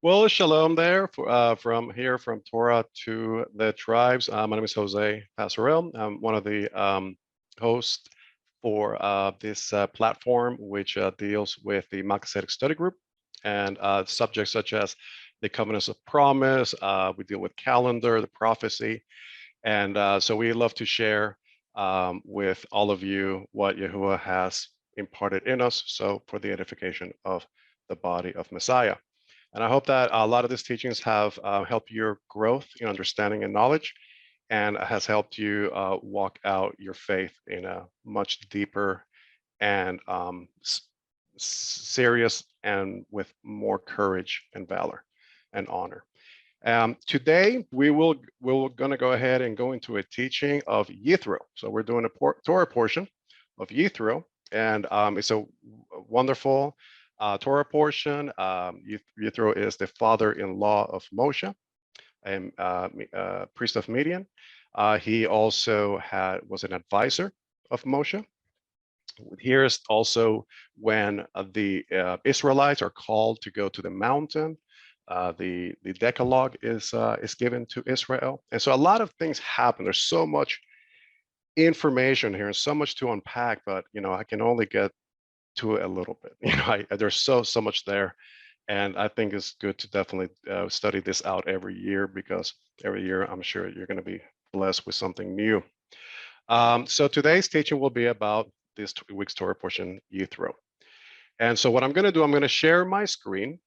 Well, shalom there from here from Torah to the tribes. My name is Jose Passerell. I'm one of the hosts for this platform, which deals with the Melchizedek study group and subjects such as the covenants of promise. We deal with calendar, the prophecy, and so we love to share with all of you what Yahuwah has imparted in us, so for the edification of the body of Messiah. And I hope that a lot of these teachings have helped your growth in understanding and knowledge, and has helped you walk out your faith in a much deeper and serious and with more courage and valor and honor. Today, we're going to go ahead and go into a teaching of Yitro. So we're doing a Torah portion of Yitro, and it's a wonderful Torah portion. Yitro is the father-in-law of Moshe, and priest of Midian. He also was an advisor of Moshe. Here's also when the Israelites are called to go to the mountain. The Decalogue is given to Israel, and so a lot of things happen. There's so much information here and so much to unpack, but I can only get to it a little bit. There's so much there, and I think it's good to definitely study this out every year, because every year I'm sure you're going to be blessed with something new. So today's teaching will be about this week's Torah portion, Yitro. And so what I'm going to do, I'm going to share my screen.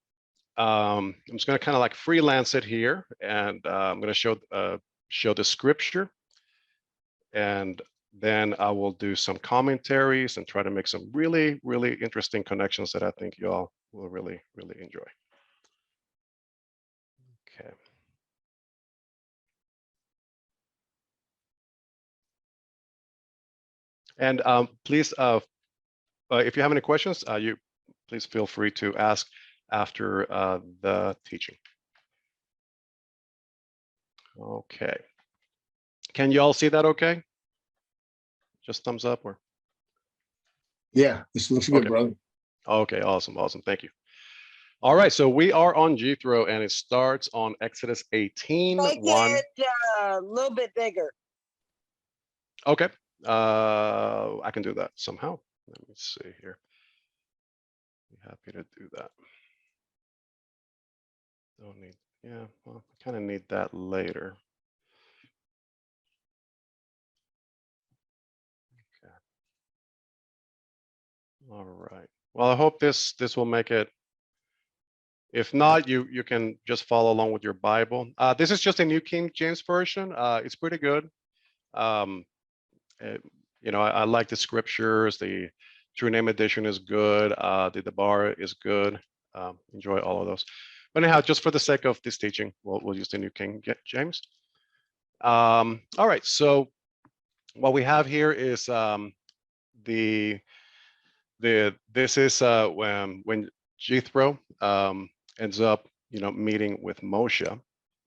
I'm just going to kind of like freelance it here, and I'm going to show the scripture, and then I will do some commentaries and try to make some really, really interesting connections that I think you all will really, really enjoy. Okay. And please, if you have any questions, you please feel free to ask after the teaching. Okay. Can you all see that okay? Just thumbs up or? Yeah, this looks good, brother. Okay, awesome. Thank you. All right, so we are on Yitro, and it starts on Exodus 18. Make it a little bit bigger. Okay, I can do that somehow. Let me see here. Be happy to do that. Don't need, yeah, well, I kind of need that later. Okay. All right. Well, I hope this will make it. If not, you can just follow along with your Bible. This is just a New King James Version. It's pretty good. I like the scriptures. The True Name Edition is good. The Debar is good. Enjoy all of those. But anyhow, just for the sake of this teaching, we'll use the New King James. All right. So what we have here is this is when Jethro ends up meeting with Moshe,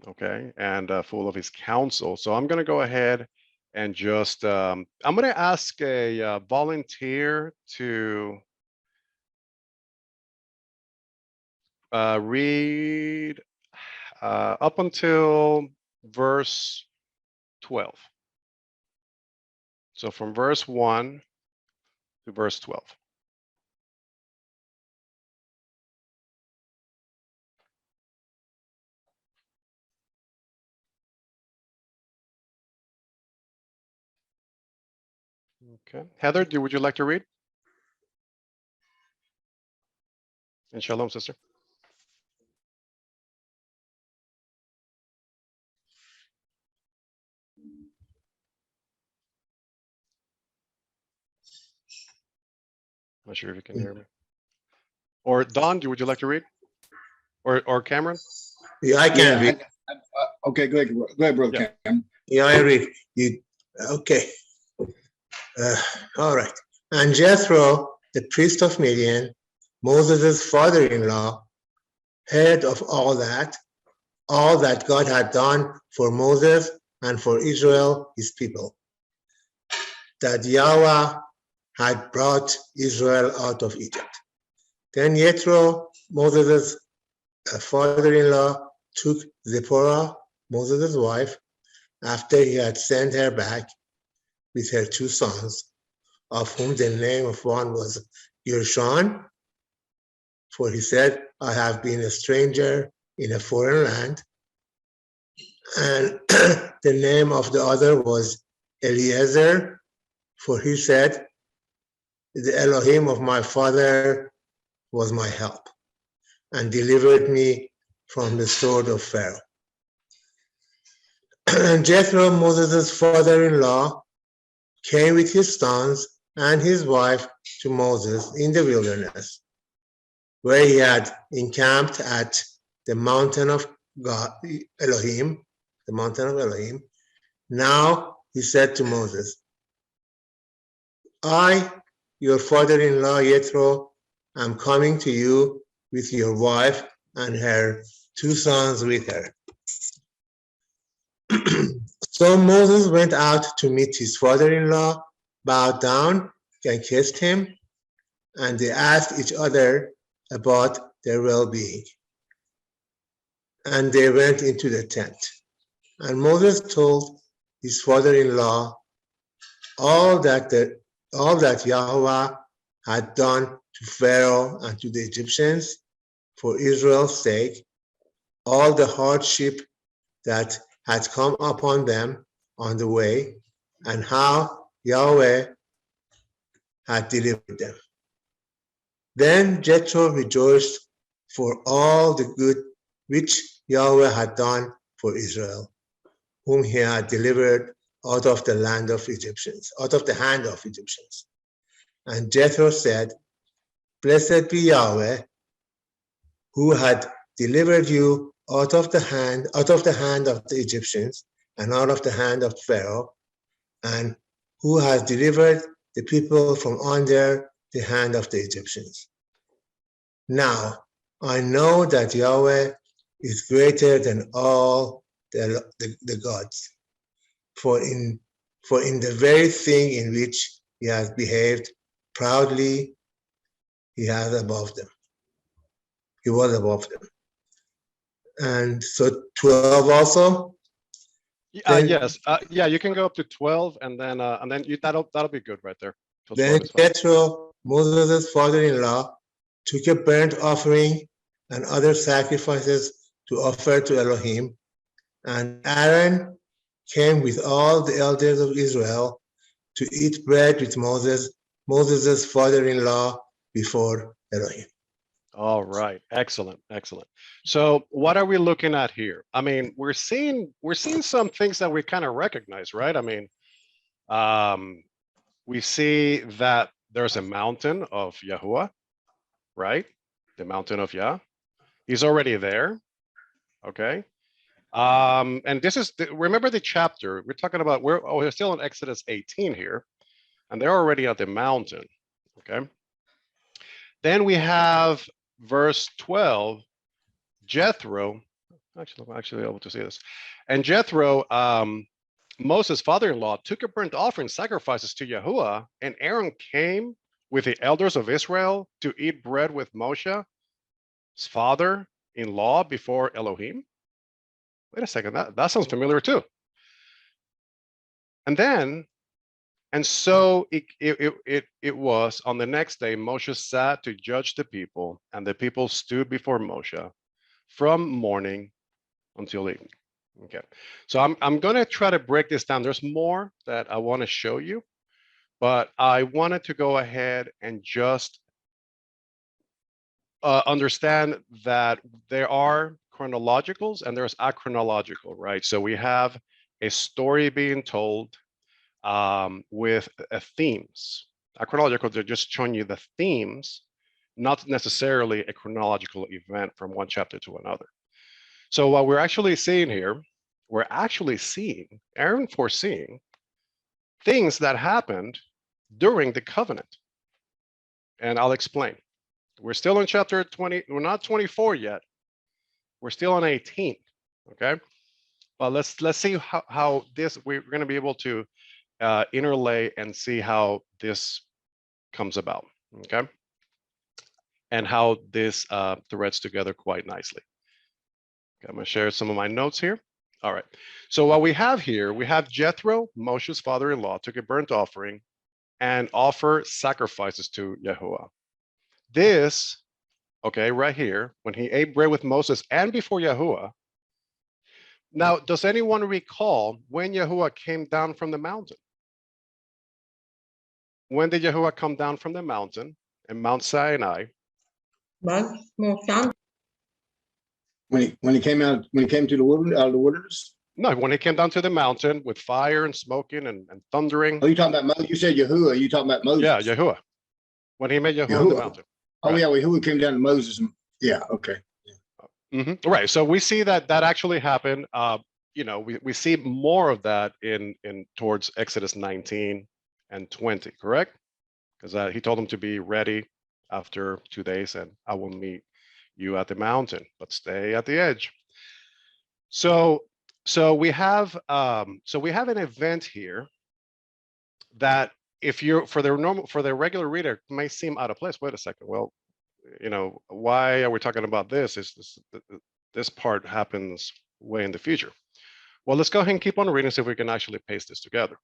okay, and full of his counsel. So I'm going to go ahead and just I'm going to ask a volunteer to read up until verse 12. So from verse 1 to verse 12. Okay. Heather, would you like to read? And shalom, sister. Not sure if you can hear me. Or Don, would you like to read? Or Cameron? Yeah, I can read. Okay, go ahead, brother. Yeah. Cameron. Yeah, I read. Okay. All right. And Jethro, the priest of Midian, Moses' father-in-law, heard of all that God had done for Moses and for Israel, his people, that Yahuwah had brought Israel out of Egypt. Then Yitro, Moses' father-in-law took Zipporah, Moses' wife, after he had sent her back with her 2 sons, of whom the name of one was Gershon, for he said, I have been a stranger in a foreign land. And the name of the other was Eliezer, for he said, the Elohim of my father was my help and delivered me from the sword of Pharaoh. And Jethro, Moses' father-in-law, came with his sons and his wife to Moses in the wilderness, where he had encamped at the mountain of God, Elohim, the mountain of Elohim. Now he said to Moses, I, your father-in-law Yitro, am coming to you with your wife and her 2 sons with her. So Moses went out to meet his father-in-law, bowed down and kissed him, and they asked each other about their well-being. And they went into the tent. And Moses told his father-in-law all that Yahuwah had done to Pharaoh and to the Egyptians for Israel's sake, all the hardship that had come upon them on the way, and how Yahweh had delivered them. Then Jethro rejoiced for all the good which Yahweh had done for Israel, whom he had delivered out of the land of Egyptians, out of the hand of Egyptians. And Jethro said, Blessed be Yahweh, who had delivered you out of the hand of the Egyptians and out of the hand of Pharaoh, and who has delivered the people from under the hand of the Egyptians. Now I know that Yahweh is greater than all the gods, for in the very thing in which he has behaved proudly, he was above them. And so 12 also. Yes. Yeah, you can go up to 12, and then that'll be good right there. Then Yitro, Moses' father-in-law, took a burnt offering and other sacrifices to offer to Elohim, and Aaron came with all the elders of Israel to eat bread with Moses' father-in-law before Elohim. All right, excellent. So what are we looking at here? I mean, we're seeing some things that we kind of recognize, right? I mean, we see that there's a mountain of Yahuwah, right? The mountain of Yah. He's already there. Okay. And this is remember the chapter we're talking about. We're still in Exodus 18 here, and they're already at the mountain. Okay. Then we have verse 12. Jethro, actually, I'm actually able to see this. And Jethro, Moses' father-in-law, took a burnt offering sacrifices to Yahuwah, and Aaron came with the elders of Israel to eat bread with Moshe, his father-in-law, before Elohim. Wait a second, that sounds familiar too. And so it was on the next day, Moshe sat to judge the people, and the people stood before Moshe from morning until evening. Okay, so I'm going to try to break this down. There's more that I want to show you, but I wanted to go ahead and just understand that there are chronologicals and there's achronological, right? So we have a story being told with themes. Achronological, they're just showing you the themes, not necessarily a chronological event from one chapter to another. So what we're actually seeing here, we're actually seeing Aaron foreseeing things that happened during the covenant. And I'll explain. We're still in chapter 20. We're not 24 yet. We're still on 18. Okay. But let's see how this, we're going to be able to interlay and see how this comes about. Okay. And how this threads together quite nicely. Okay, I'm going to share some of my notes here. All right. So what we have here, we have Jethro, Moshe's father-in-law, took a burnt offering and offer sacrifices to Yahuwah. This, okay, right here, when he ate bread with Moses and before Yahuwah. Now, does anyone recall when Yahuwah came down from the mountain? When did Yahuwah come down from the mountain in Mount Sinai? When he came to the wilderness, out of the wilderness. No, when he came down to the mountain with fire and smoking and thundering. Oh, you talking about Moses? You said Yahuwah. You talking about Moses? Yeah, Yahuwah. When he met Yahuwah on the mountain. Oh, right. Yeah, Yahuwah came down to Moses. Yeah, okay. Right. So we see that actually happened. We see more of that in towards Exodus 19 and 20, correct? Because he told them to be ready after 2 days, and I will meet you at the mountain, but stay at the edge. So we have an event here that if you're for the regular reader may seem out of place. Wait a second. Well, why are we talking about this? This part happens way in the future. Well, let's go ahead and keep on reading, see if we can actually paste this together.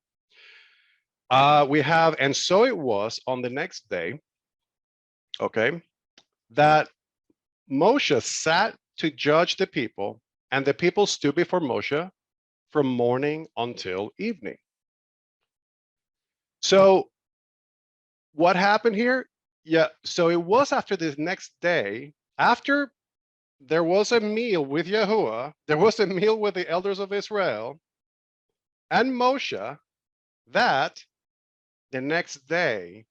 We have, and so it was on the next day, okay, that Moshe sat to judge the people, and the people stood before Moshe from morning until evening. So what happened here? Yeah, so it was after this next day, after there was a meal with Yahuwah, there was a meal with the elders of Israel and Moshe, that the next day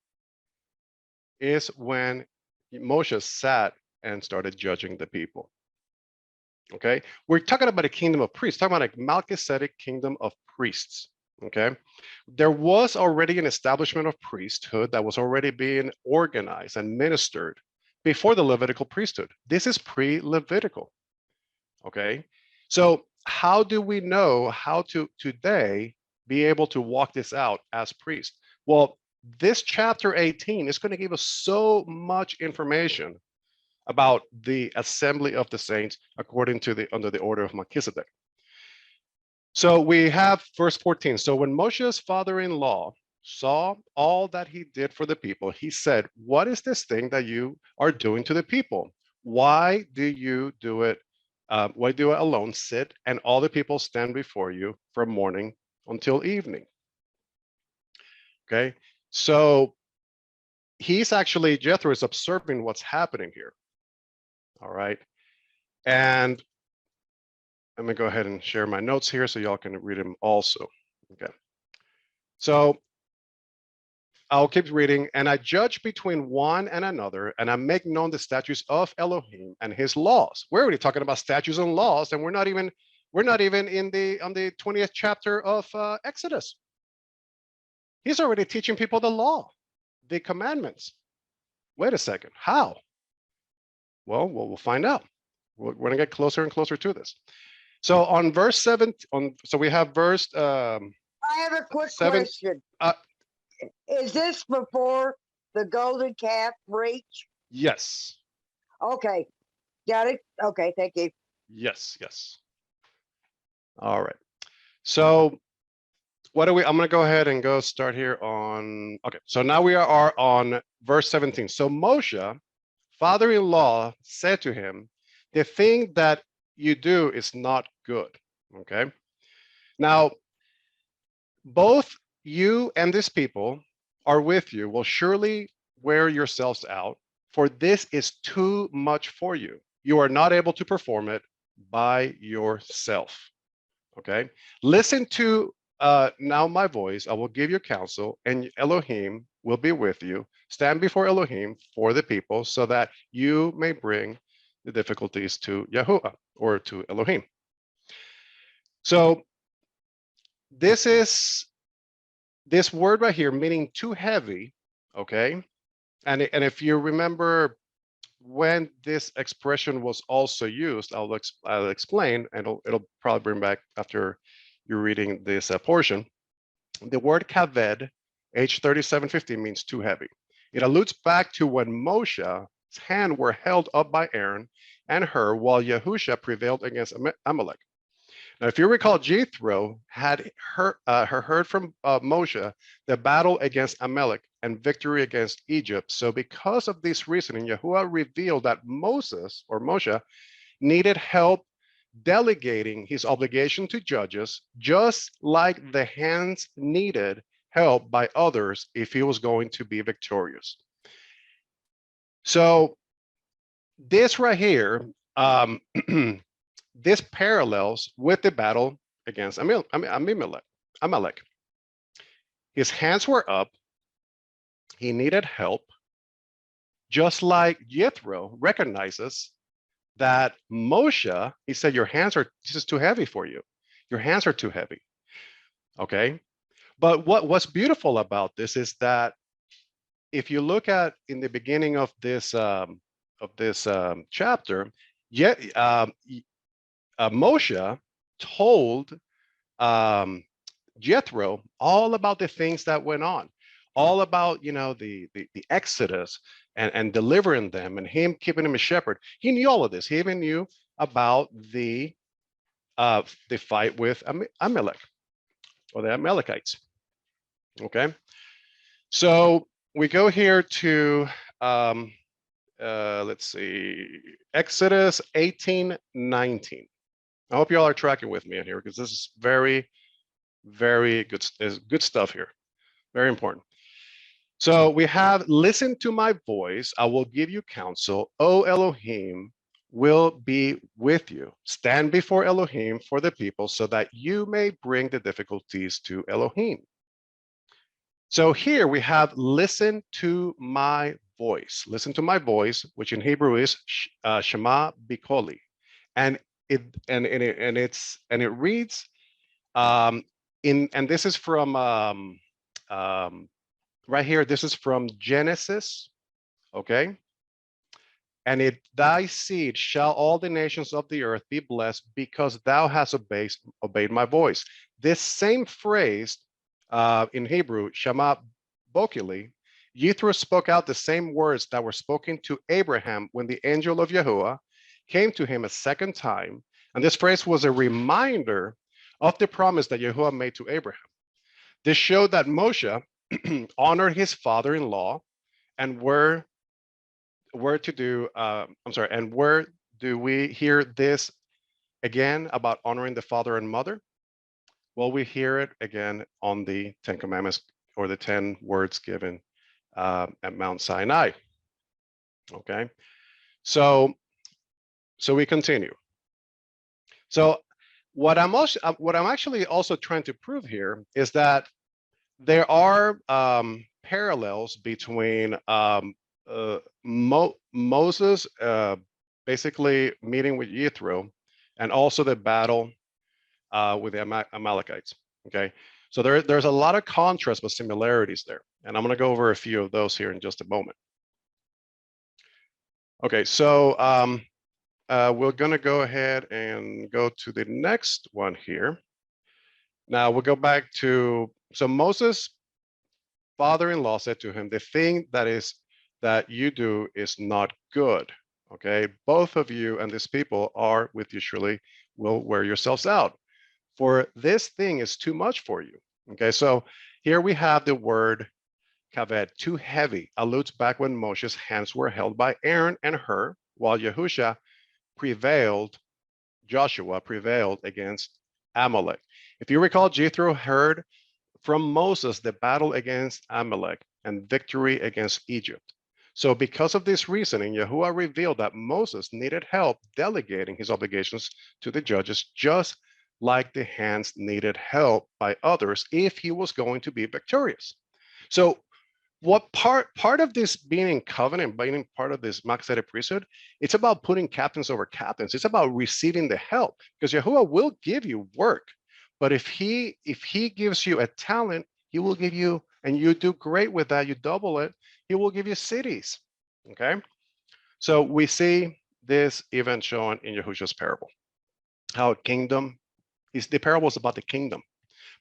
is when Moshe sat and started judging the people. Okay, we're talking about a kingdom of priests, talking about a Melchizedek kingdom of priests. Okay, there was already an establishment of priesthood that was already being organized and ministered before the Levitical priesthood. This is pre-Levitical. Okay, so how do we know how to today be able to walk this out as priests? Well, this chapter 18 is going to give us so much information about the assembly of the saints according to under the order of Melchizedek. So we have verse 14. So when Moshe's father-in-law saw all that he did for the people, he said, "What is this thing that you are doing to the people? Why do you do it? Why do it alone? Sit, and all the people stand before you from morning until evening." Okay, so Jethro is observing what's happening here. All right, and let me go ahead and share my notes here so y'all can read them also. Okay, so I'll keep reading. "And I judge between one and another, and I make known the statutes of Elohim and his laws." We're already talking about statutes and laws, and we're not even in the 20th chapter of Exodus. He's already teaching people the law, the commandments. Wait a second, how? Well, we'll find out. We're going to get closer and closer to this. So on verse 7, so we have verse. I have a quick 7, question. Is this before the golden calf reach? Yes. Okay, got it. Okay, thank you. Yes. All right. So I'm going to go ahead and start here on. Okay, so now we are on verse 17. So Moshe, father-in-law, said to him, "The thing that you do is not good." Okay. Now, both you and this people are with you will surely wear yourselves out, for this is too much for you. You are not able to perform it by yourself. Okay. Listen to now my voice. I will give you counsel, and Elohim will be with you. Stand before Elohim for the people, so that you may bring the difficulties to Yahuwah, or to Elohim. So this word right here, meaning too heavy. Okay. And if you remember when this expression was also used, I'll explain, and it'll probably bring back after you're reading this portion. The word kaved, H3750, means too heavy. It alludes back to when Moshe's hands were held up by Aaron, and Hur, while Yahusha prevailed against Amalek. Now, if you recall, Yitro had heard from Moshe the battle against Amalek and victory against Egypt. So because of this reasoning, Yahuwah revealed that Moshe needed help delegating his obligation to judges, just like the hands needed help by others if he was going to be victorious. So this right here, this parallels with the battle against Amalek. His hands were up. He needed help, just like Yitro recognizes that Moshe, he said, this is too heavy for you. Your hands are too heavy. Okay. But what's beautiful about this is that if you look at in the beginning of this chapter, Moshe told Jethro all about the things that went on, all about the Exodus and delivering them and him keeping him a shepherd. He knew all of this. He even knew about the fight with Amalek or the Amelikites. Okay, so we go here to let's see, Exodus 18:19. I hope you all are tracking with me in here because this is very, very good. There's good stuff here. Very important. So we have, listen to my voice. I will give you counsel. O Elohim will be with you. Stand before Elohim for the people so that you may bring the difficulties to Elohim. So here we have, listen to my voice. Listen to my voice, which in Hebrew is Shema Bikoli. And it reads and this is from right here. This is from Genesis, okay? And thy seed shall all the nations of the earth be blessed because thou hast obeyed my voice. This same phrase in Hebrew, Shema Bokili, Yitro spoke out the same words that were spoken to Abraham when the angel of Yahuwah came to him a second time. And this phrase was a reminder of the promise that Yahuwah made to Abraham. This showed that Moshe honored his father-in-law, and where do we hear this again about honoring the father and mother? Well, we hear it again on the 10 Commandments, or the 10 words given at Mount Sinai. Okay, so we continue. So what I'm actually also trying to prove here is that there are parallels between Moses basically meeting with Yitro and also the battle with the Amalekites. Okay, so there's a lot of contrast but similarities there, and I'm going to go over a few of those here in just a moment. Okay, so we're going to go ahead and go to the next one here. Now we'll go back to, so Moses' father-in-law said to him, the thing that you do is not good. Okay, both of you and these people are with you surely will wear yourselves out, for this thing is too much for you. Okay, so here we have the word kaved, too heavy, alludes back when Moshe's hands were held by Aaron and Hur, while Joshua prevailed against Amalek. If you recall, Jethro heard from Moses the battle against Amalek and victory against Egypt. So because of this reasoning, Yahuwah revealed that Moses needed help delegating his obligations to the judges, just like the hands needed help by others if he was going to be victorious. So what part of this being in covenant, being part of this Melchizedek priesthood, it's about putting captains over captains. It's about receiving the help, because Yahuwah will give you work. But if he gives you a talent, he will give you, and you do great with that, you double it, he will give you cities. Okay, so we see this even shown in Yahushua's parable, how kingdom is, the parable is about the kingdom,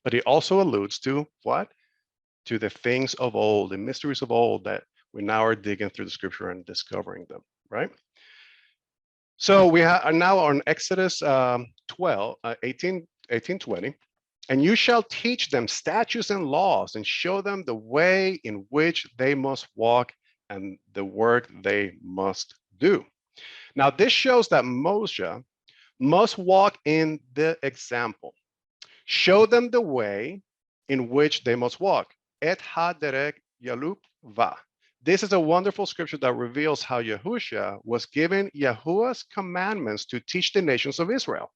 but he also alludes to what? To the things of old, the mysteries of old that we now are digging through the scripture and discovering them, right? So we are now on Exodus 18, 20. And you shall teach them statutes and laws and show them the way in which they must walk and the work they must do. Now, this shows that Moshe must walk in the example. Show them the way in which they must walk. Et ha-derek yaluk va. This is a wonderful scripture that reveals how Yahushua was given Yahuwah's commandments to teach the nations of Israel.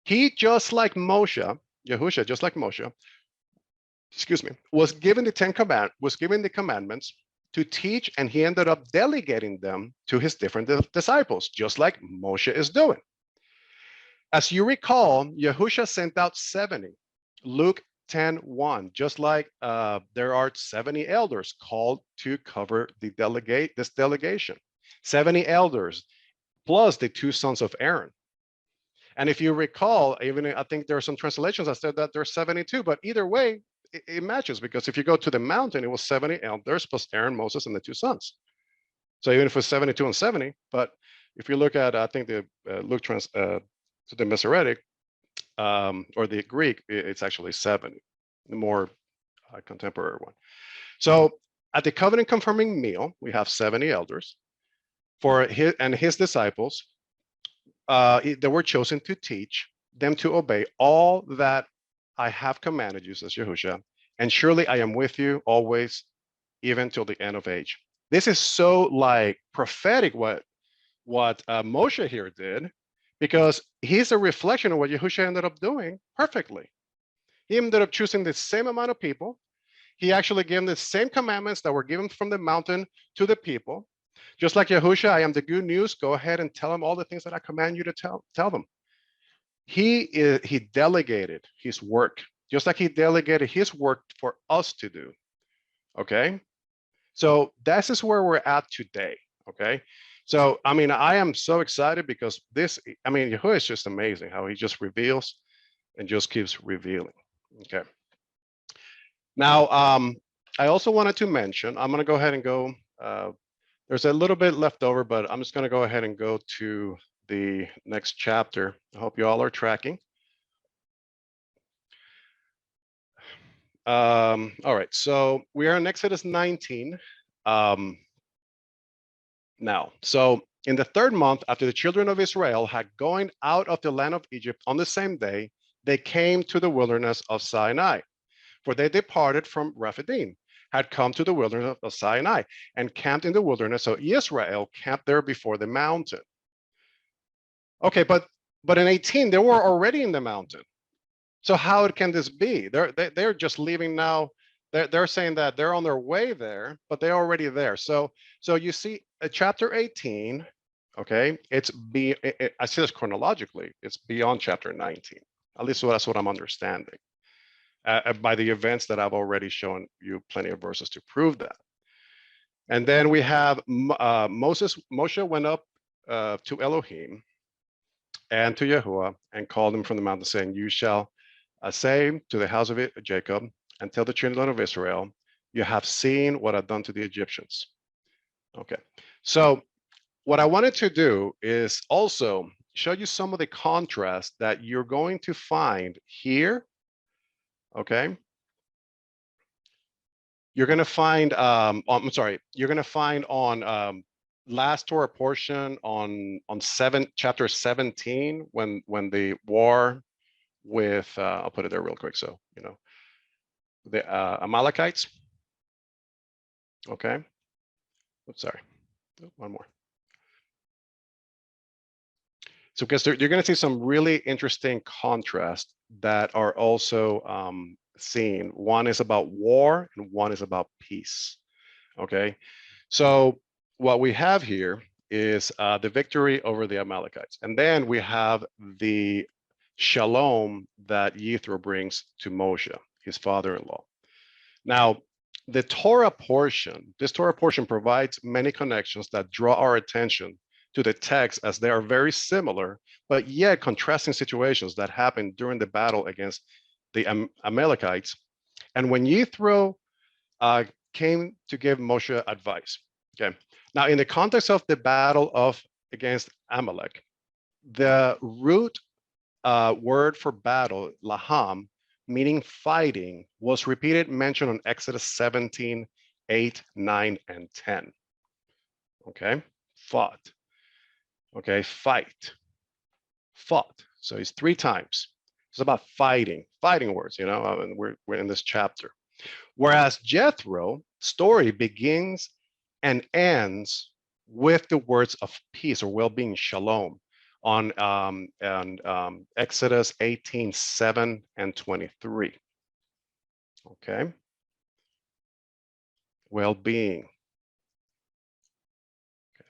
He, just like Moshe, Yahushua, just like Moshe, was given the commandments to teach, and he ended up delegating them to his different disciples, just like Moshe is doing. As you recall, Yahushua sent out 70. Luke 10:1, just like there are 70 elders called to cover this delegation. 70 elders plus the 2 sons of Aaron. And if you recall, even I think there are some translations that said that there's 72, but either way, it matches, because if you go to the mountain, it was 70 elders plus Aaron, Moses, and the 2 sons. So even if it was 72 and 70, but if you look at, I think the Luke to the Masoretic or the Greek, it's actually 70, the more contemporary one. So at the covenant confirming meal, we have 70 elders for his disciples. They were chosen to teach them to obey all that I have commanded you, says Yahushua, and surely I am with you always, even till the end of age. This is so like prophetic what Moshe here did, because he's a reflection of what Yahushua ended up doing perfectly. He ended up choosing the same amount of people. He actually gave them the same commandments that were given from the mountain to the people. Just like Yahushua, I am the good news. Go ahead and tell them all the things that I command you to tell them. He delegated his work, just like he delegated his work for us to do. Okay, so this is where we're at today. Okay, so I mean, I am so excited because Yahuwah is just amazing how he just reveals and just keeps revealing. Okay. Now, I also wanted to mention, I'm going to go ahead and go. There's a little bit left over, but I'm just going to go ahead and go to the next chapter. I hope you all are tracking. All right, so we are in Exodus 19 now. So in the 3rd month, after the children of Israel had gone out of the land of Egypt on the same day, they came to the wilderness of Sinai, for they departed from Rephidim, had come to the wilderness of Sinai, and camped in the wilderness. So Israel camped there before the mountain. Okay, but in 18, they were already in the mountain. So how can this be? They're just leaving now. They're saying that they're on their way there, but they're already there. So you see, chapter 18, okay, I see this chronologically. It's beyond chapter 19. At least that's what I'm understanding. By the events that I've already shown you plenty of verses to prove that. And then we have Moshe went up to Elohim and to Yahuwah and called him from the mountain, saying, you shall say to the house of Jacob and tell the children of Israel, you have seen what I've done to the Egyptians. Okay, so what I wanted to do is also show you some of the contrast that you're going to find here. Okay, you're going to find you're going to find on last Torah portion on chapter 17 when the war with I'll put it there real quick, so you know, the Amelikites. Okay, oops, sorry, one more. So because you're going to see some really interesting contrasts that are also seen. One is about war and one is about peace. Okay, so what we have here is the victory over the Amalekites, and then we have the shalom that Yitro brings to Moshe, his father-in-law. Now, this Torah portion provides many connections that draw our attention to the text, as they are very similar, but yet contrasting situations that happened during the battle against the Amalekites. And when Yitro came to give Moshe advice. Okay, now in the context of the battle of against Amalek. The root word for battle, laham, meaning fighting, was repeated mentioned on Exodus 17, 8, 9, and 10. Okay, fought. Okay, fight, fought. So it's 3 times. It's about fighting words, you know, and we're in this chapter. Whereas Jethro story begins and ends with the words of peace or well-being, shalom, on Exodus 18, 7 and 23. Okay. Well-being.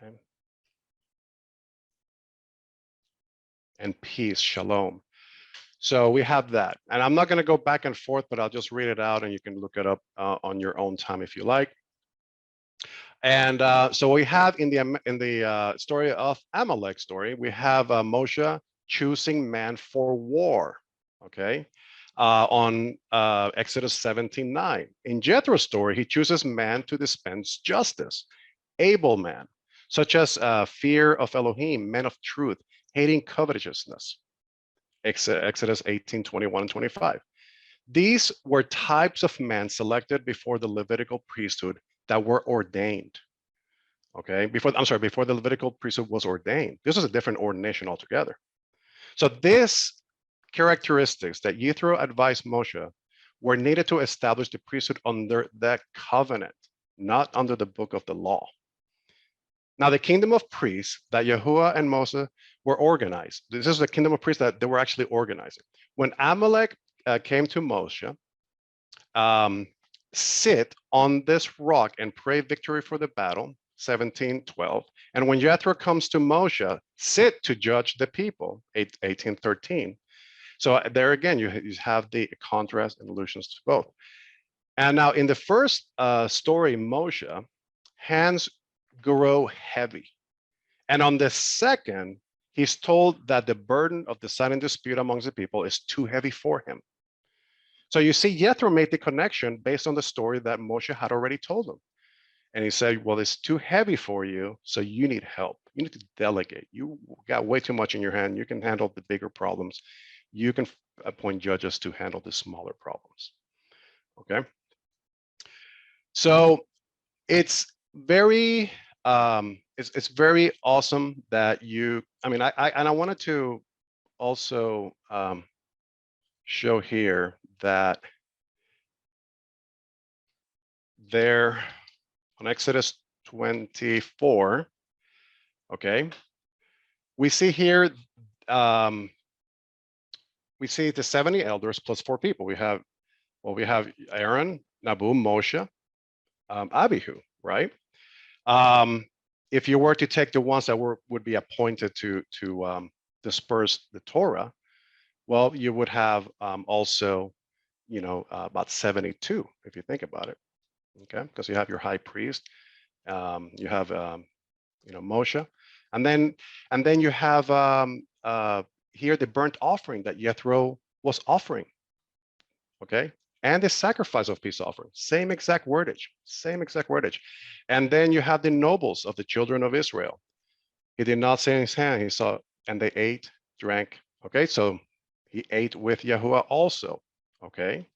Okay. And peace, shalom. So we have that. And I'm not going to go back and forth, but I'll just read it out and you can look it up on your own time if you like. And so we have in the story of Amalek story, we have Moshe choosing man for war. Okay. On Exodus 17:9. In Jethro's story, he chooses man to dispense justice, able man, such as fear of Elohim, men of truth, hating covetousness. Exodus 18, 21 and 25. These were types of men selected before the Levitical priesthood that were ordained. Okay, before the Levitical priesthood was ordained. This was a different ordination altogether. So these characteristics that Yitro advised Moshe were needed to establish the priesthood under the covenant, not under the book of the law. Now, the kingdom of priests that Yahuwah and Moshe were organized. This is the kingdom of priests that they were actually organizing. When Amalek came to Moshe, sit on this rock and pray victory for the battle, 17:12. And when Jethro comes to Moshe, sit to judge the people, 18:13. So there again, you have the contrast and allusions to both. And now in the first story, Moshe, hands grow heavy. And on the second, he's told that the burden of deciding dispute amongst the people is too heavy for him. So you see, Yitro made the connection based on the story that Moshe had already told him. And he said, well, it's too heavy for you, so you need help. You need to delegate. You got way too much in your hand. You can handle the bigger problems. You can appoint judges to handle the smaller problems. Okay. So it's very it's very awesome that you, I mean, I wanted to also show here that there on Exodus 24, okay, we see here, we see the 70 elders plus 4 people. We have Aaron, Nabu, Moshe, Abihu, right? If you were to take the ones that would be appointed to disperse the Torah, well, you would have also, you know, about 72 if you think about it, okay? Because you have your high priest, you have you know, Moshe, and then you have here the burnt offering that Yethro was offering, okay? And the sacrifice of peace offering, same exact wordage. And then you have the nobles of the children of Israel. He did not say in his hand, he saw, and they ate, drank, okay? So he ate with Yahuwah also, okay?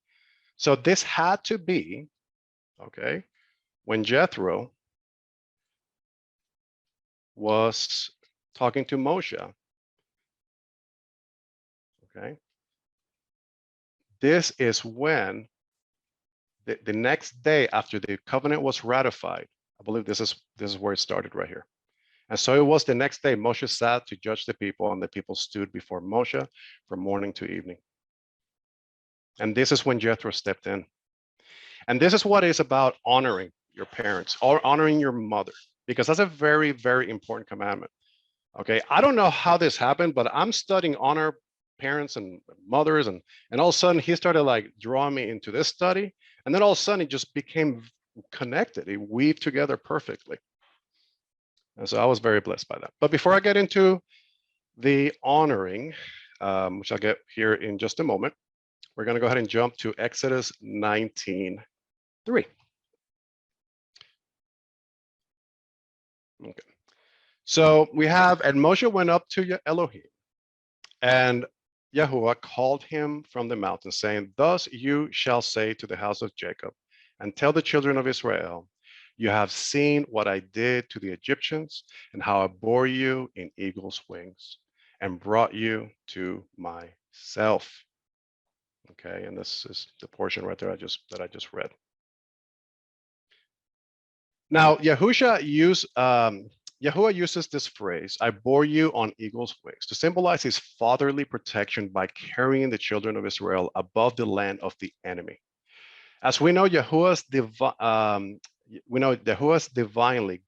So this had to be, okay, when Jethro was talking to Moshe, okay? This is when the next day after the covenant was ratified, I believe this is where it started right here. And so it was the next day, Moshe sat to judge the people, and the people stood before Moshe from morning to evening. And this is when Jethro stepped in. And this is what is about honoring your parents or honoring your mother, because that's a very, very important commandment. Okay, I don't know how this happened, but I'm studying honor parents and mothers, and all of a sudden he started like drawing me into this study, and then all of a sudden it just became connected. It weaved together perfectly. And so I was very blessed by that. But before I get into the honoring, which I'll get here in just a moment, we're going to go ahead and jump to Exodus 19:3. Okay. So we have, and Moshe went up to Elohim, and Yahuwah called him from the mountain, saying, thus you shall say to the house of Jacob, and tell the children of Israel, you have seen what I did to the Egyptians, and how I bore you in eagle's wings, and brought you to myself. Okay, and this is the portion right there that I just read. Now, Yahuwah uses this phrase, I bore you on eagle's wings, to symbolize his fatherly protection by carrying the children of Israel above the land of the enemy. As we know, Yahuwah's divinely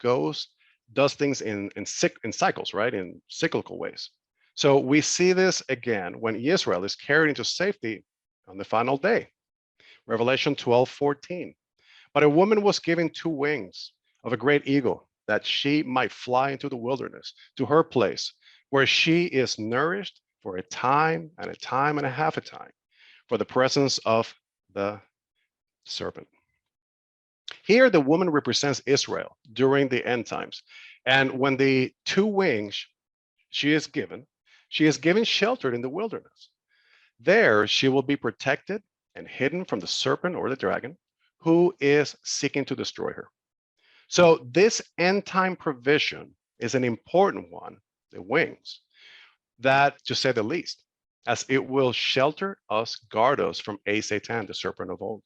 does things in cycles, right? In cyclical ways. So we see this again when Israel is carried into safety on the final day. Revelation 12:14. But a woman was given 2 wings of a great eagle, that she might fly into the wilderness, to her place, where she is nourished for a time and a half a time, for the presence of the serpent. Here, the woman represents Israel during the end times. And when the 2 wings she is given shelter in the wilderness. There, she will be protected and hidden from the serpent or the dragon, who is seeking to destroy her. So this end time provision is an important one, the wings, that, to say the least, as it will shelter us, guard us from Satan, the serpent of old.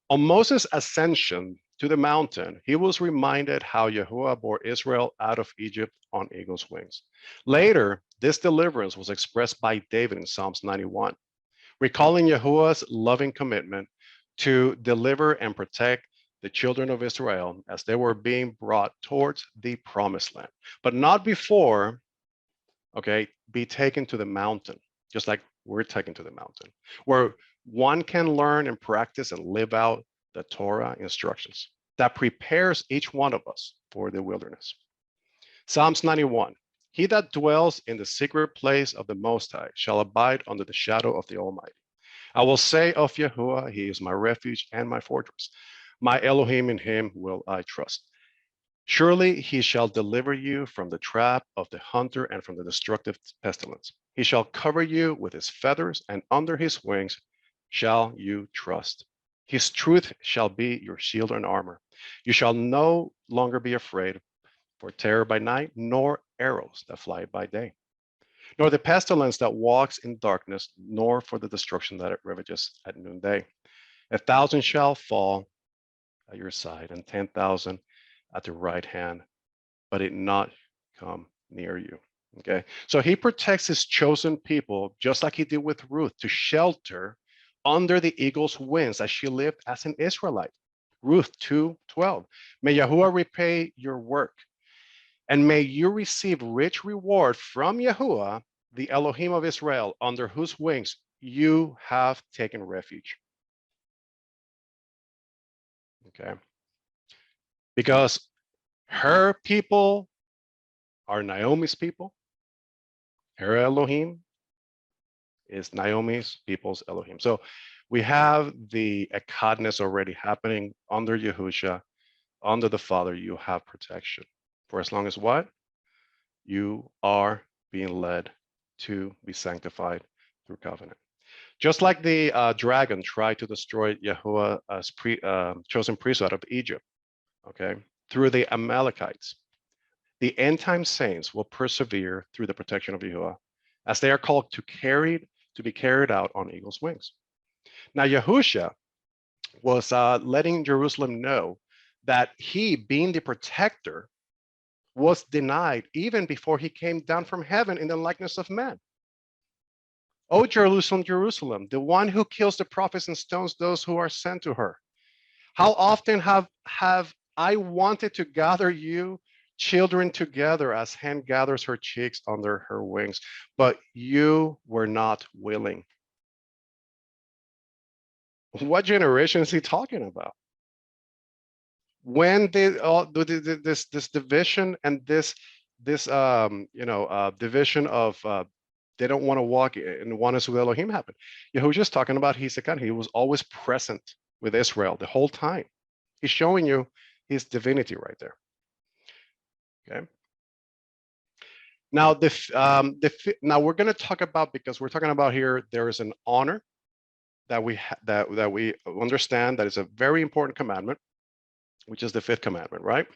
On Moses' ascension to the mountain, he was reminded how Yahuwah bore Israel out of Egypt on eagle's wings. Later, this deliverance was expressed by David in Psalms 91, recalling Yahuwah's loving commitment to deliver and protect the children of Israel as they were being brought towards the promised land, but not before, be taken to the mountain, just like we're taken to the mountain, where one can learn and practice and live out the Torah instructions that prepares each one of us for the wilderness. Psalms 91, he that dwells in the secret place of the Most High shall abide under the shadow of the Almighty. I will say of Yahuwah, he is my refuge and my fortress. My Elohim, in him will I trust. Surely he shall deliver you from the trap of the hunter and from the destructive pestilence. He shall cover you with his feathers, and under his wings shall you trust. His truth shall be your shield and armor. You shall no longer be afraid for terror by night, nor arrows that fly by day, nor the pestilence that walks in darkness, nor for the destruction that it ravages at noonday. 1,000 shall fall at your side, and 10,000 at the right hand, but it not come near you. Okay, so he protects his chosen people, just like he did with Ruth, to shelter under the eagle's wings as she lived as an Israelite. Ruth 2:12. May Yahuwah repay your work, and may you receive rich reward from Yahuwah, the Elohim of Israel, under whose wings you have taken refuge. Okay, because her people are Naomi's people. Her Elohim is Naomi's people's Elohim. So we have the echadness already happening under Yahusha, under the Father. You have protection for as long as what? You are being led to be sanctified through covenant. Just like the dragon tried to destroy Yahuwah's chosen priest out of Egypt, okay, through the Amelikites. The end time saints will persevere through the protection of Yahuwah, as they are called to be carried out on eagle's wings. Now, Yahusha was letting Jerusalem know that he, being the protector, was denied even before he came down from heaven in the likeness of man. Oh, Jerusalem, Jerusalem, the one who kills the prophets and stones those who are sent to her. How often have I wanted to gather you children together as hen gathers her chicks under her wings, but you were not willing. What generation is he talking about? When did this division and this division of they don't want to walk in oneness with Elohim happen? Yahuwah just talking about he's the God. He was always present with Israel the whole time. He's showing you his divinity right there. Okay. Now, now we're going to talk about, because we're talking about here, there is an honor that we understand that is a very important commandment, which is the fifth commandment, right?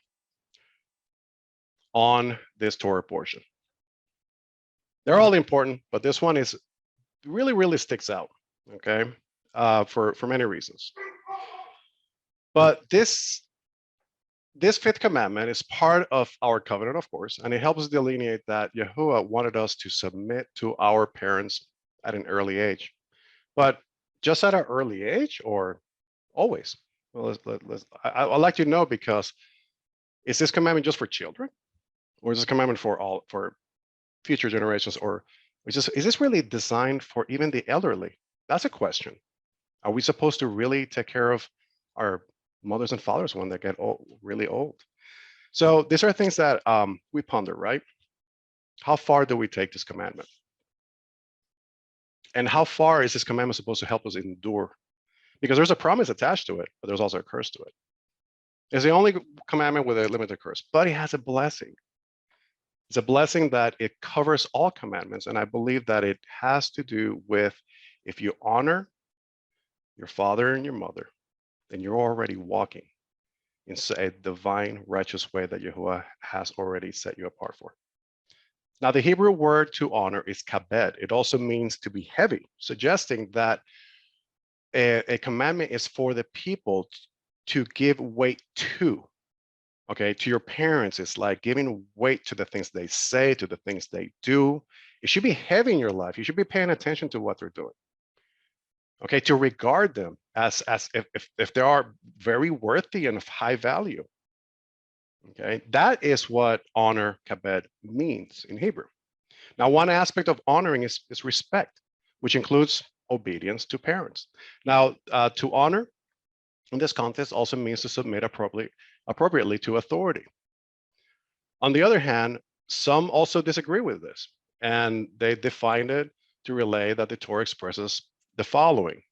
On this Torah portion. They're all important, but this one is really sticks out, okay, for many reasons. But this fifth commandment is part of our covenant, of course, and it helps us delineate that Yahuwah wanted us to submit to our parents at an early age. But just at an early age or always? Well, I'd like to know, because is this commandment just for children, or is this commandment for future generations, or is this really designed for even the elderly? That's a question. Are we supposed to really take care of our mothers and fathers when they get really old? So these are things that we ponder, right? How far do we take this commandment? And how far is this commandment supposed to help us endure? Because there's a promise attached to it, but there's also a curse to it. It's the only commandment with a limited curse, but it has a blessing. It's a blessing that it covers all commandments. And I believe that it has to do with, if you honor your father and your mother, then you're already walking in a divine, righteous way that Yahuwah has already set you apart for. Now, the Hebrew word to honor is kabed. It also means to be heavy, suggesting that a commandment is for the people to give weight to. Okay, to your parents, it's like giving weight to the things they say, to the things they do. It should be heavy in your life. You should be paying attention to what they're doing. Okay, to regard them as if they are very worthy and of high value. Okay, that is what honor, kabed, means in Hebrew. Now, one aspect of honoring is respect, which includes obedience to parents. Now, to honor in this context also means to submit appropriately to authority. On the other hand, some also disagree with this, and they define it to relay that the Torah expresses the following: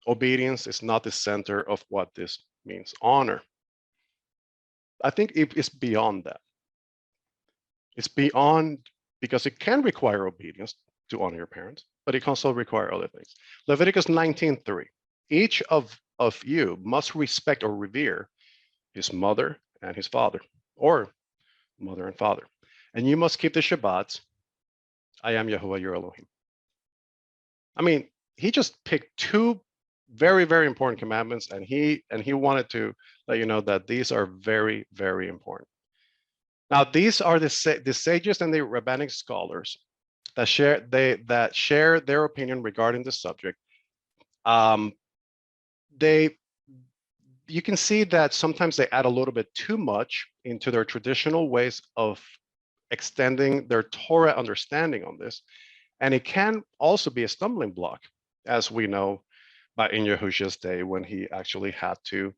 obedience is not the center of what this means. Honor, I think it's beyond that. It's beyond, because it can require obedience to honor your parents, but it can also require other things. Leviticus 19:3, each of you must respect or revere his mother and his father, or mother and father. And you must keep the Shabbats. I am Yahuwah your Elohim. I mean, he just picked two very important commandments, and he wanted to let you know that these are very important. Now, these are the sages and the rabbinic scholars that share their opinion regarding the subject. You can see that sometimes they add a little bit too much into their traditional ways of extending their Torah understanding on this. And it can also be a stumbling block, as we know in Yahushua's day, when he actually had to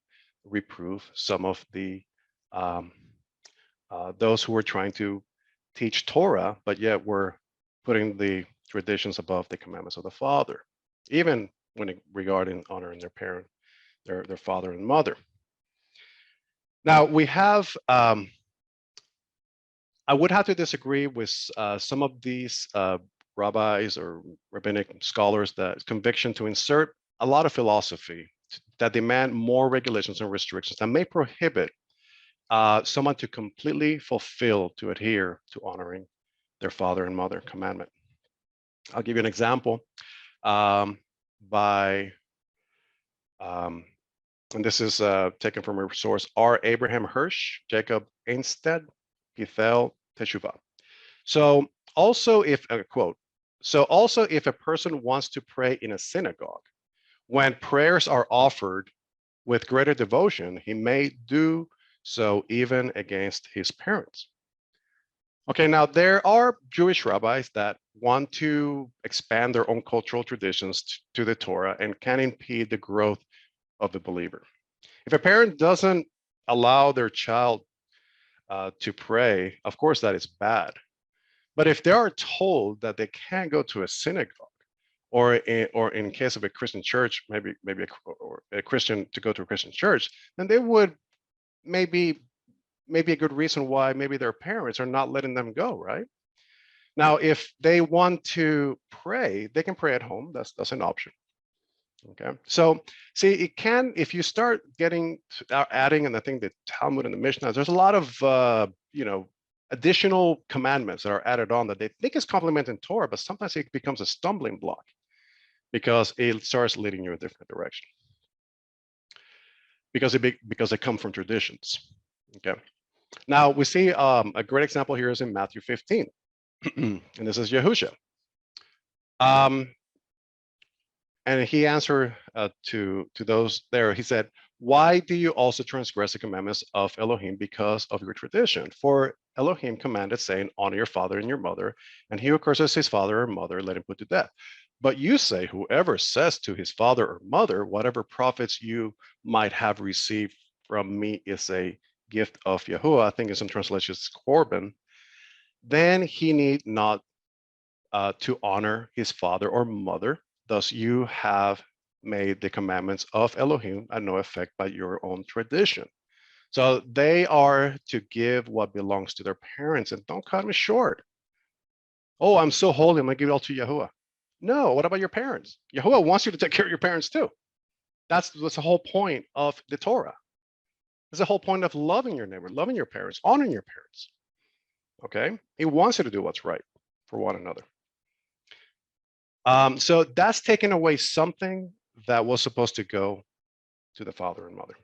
reprove some of the those who were trying to teach Torah, but yet were putting the traditions above the commandments of the Father, even when regarding honoring their parent, their father and mother. Now we have, I would have to disagree with some of these rabbis or rabbinic scholars that conviction to insert a lot of philosophy that demand more regulations and restrictions that may prohibit someone to completely fulfill, to adhere to honoring their father and mother commandment. I'll give you an example and this is taken from a source, R. Abraham Hirsch, Jacob Einstead, Githel Teshuvah. So also if, quote, so also if a person wants to pray in a synagogue, when prayers are offered with greater devotion, he may do so even against his parents. Okay, now there are Jewish rabbis that want to expand their own cultural traditions to the Torah and can impede the growth of the believer. If a parent doesn't allow their child to pray, of course that is bad. But if they are told that they can't go to a synagogue, or in case of a Christian church, maybe a Christian to go to a Christian church, then they would maybe a good reason why maybe their parents are not letting them go, right? Now, if they want to pray, they can pray at home. That's an option. Okay, so see, it can, if you start getting adding, and I think the Talmud and the Mishnah, there's a lot of additional commandments that are added on that they think is complementing Torah, but sometimes it becomes a stumbling block because it starts leading you a different direction. Because they come from traditions. Okay. Now we see a great example here is in Matthew 15, and this is Yahusha. And he answered to those there. He said, "Why do you also transgress the commandments of Elohim because of your tradition? For Elohim commanded, saying, honor your father and your mother, and he who curses his father or mother, let him put to death. But you say, whoever says to his father or mother, whatever profits you might have received from me is a gift of Yahuwah," I think in some translations, Korban, "then he need not to honor his father or mother. Thus you have made the commandments of Elohim at no effect by your own tradition." So they are to give what belongs to their parents, and don't cut me short. Oh, I'm so holy, I'm gonna give it all to Yahuwah. No, what about your parents? Yahuwah wants you to take care of your parents too. That's the whole point of the Torah. It's the whole point of loving your neighbor, loving your parents, honoring your parents. Okay? He wants you to do what's right for one another. So that's taking away something that was supposed to go to the father and mother.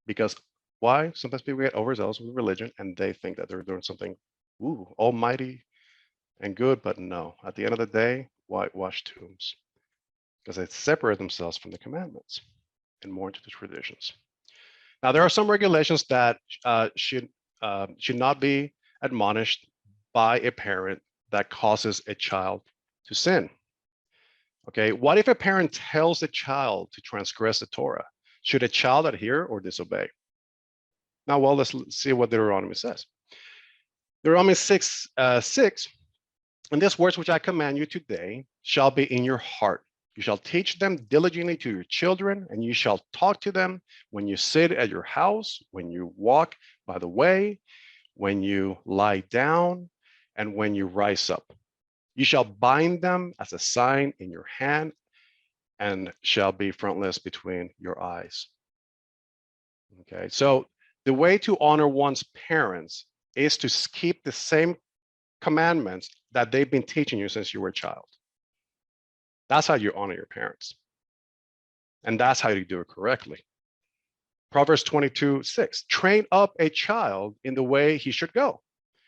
Because why? Sometimes people get overzealous with religion and they think that they're doing something almighty and good, but no. At the end of the day, whitewash tombs. Because they separate themselves from the commandments and more into the traditions. Now, there are some regulations that should not be admonished by a parent that causes a child to sin. Okay, what if a parent tells a child to transgress the Torah? Should a child adhere or disobey? Now, well, let's see what Deuteronomy says. Deuteronomy 6:6, "And these words which I command you today shall be in your heart. You shall teach them diligently to your children, and you shall talk to them when you sit at your house, when you walk by the way, when you lie down, and when you rise up. You shall bind them as a sign in your hand and shall be frontless between your eyes." Okay, so the way to honor one's parents is to keep the same commandments that they've been teaching you since you were a child. That's how you honor your parents. And that's how you do it correctly. Proverbs 22:6, "Train up a child in the way he should go,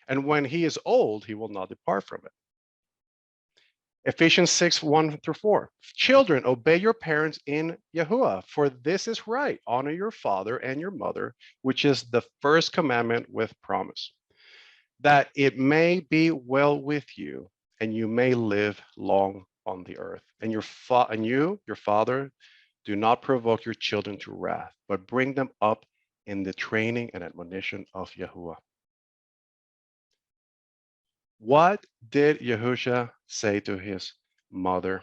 and when he is old, he will not depart from it." Ephesians 6:1-4, "Children, obey your parents in Yahuwah, for this is right. Honor your father and your mother, which is the first commandment with promise, that it may be well with you and you may live long on the earth. And your father, do not provoke your children to wrath, but bring them up in the training and admonition of Yahuwah." What did Yahusha say to his mother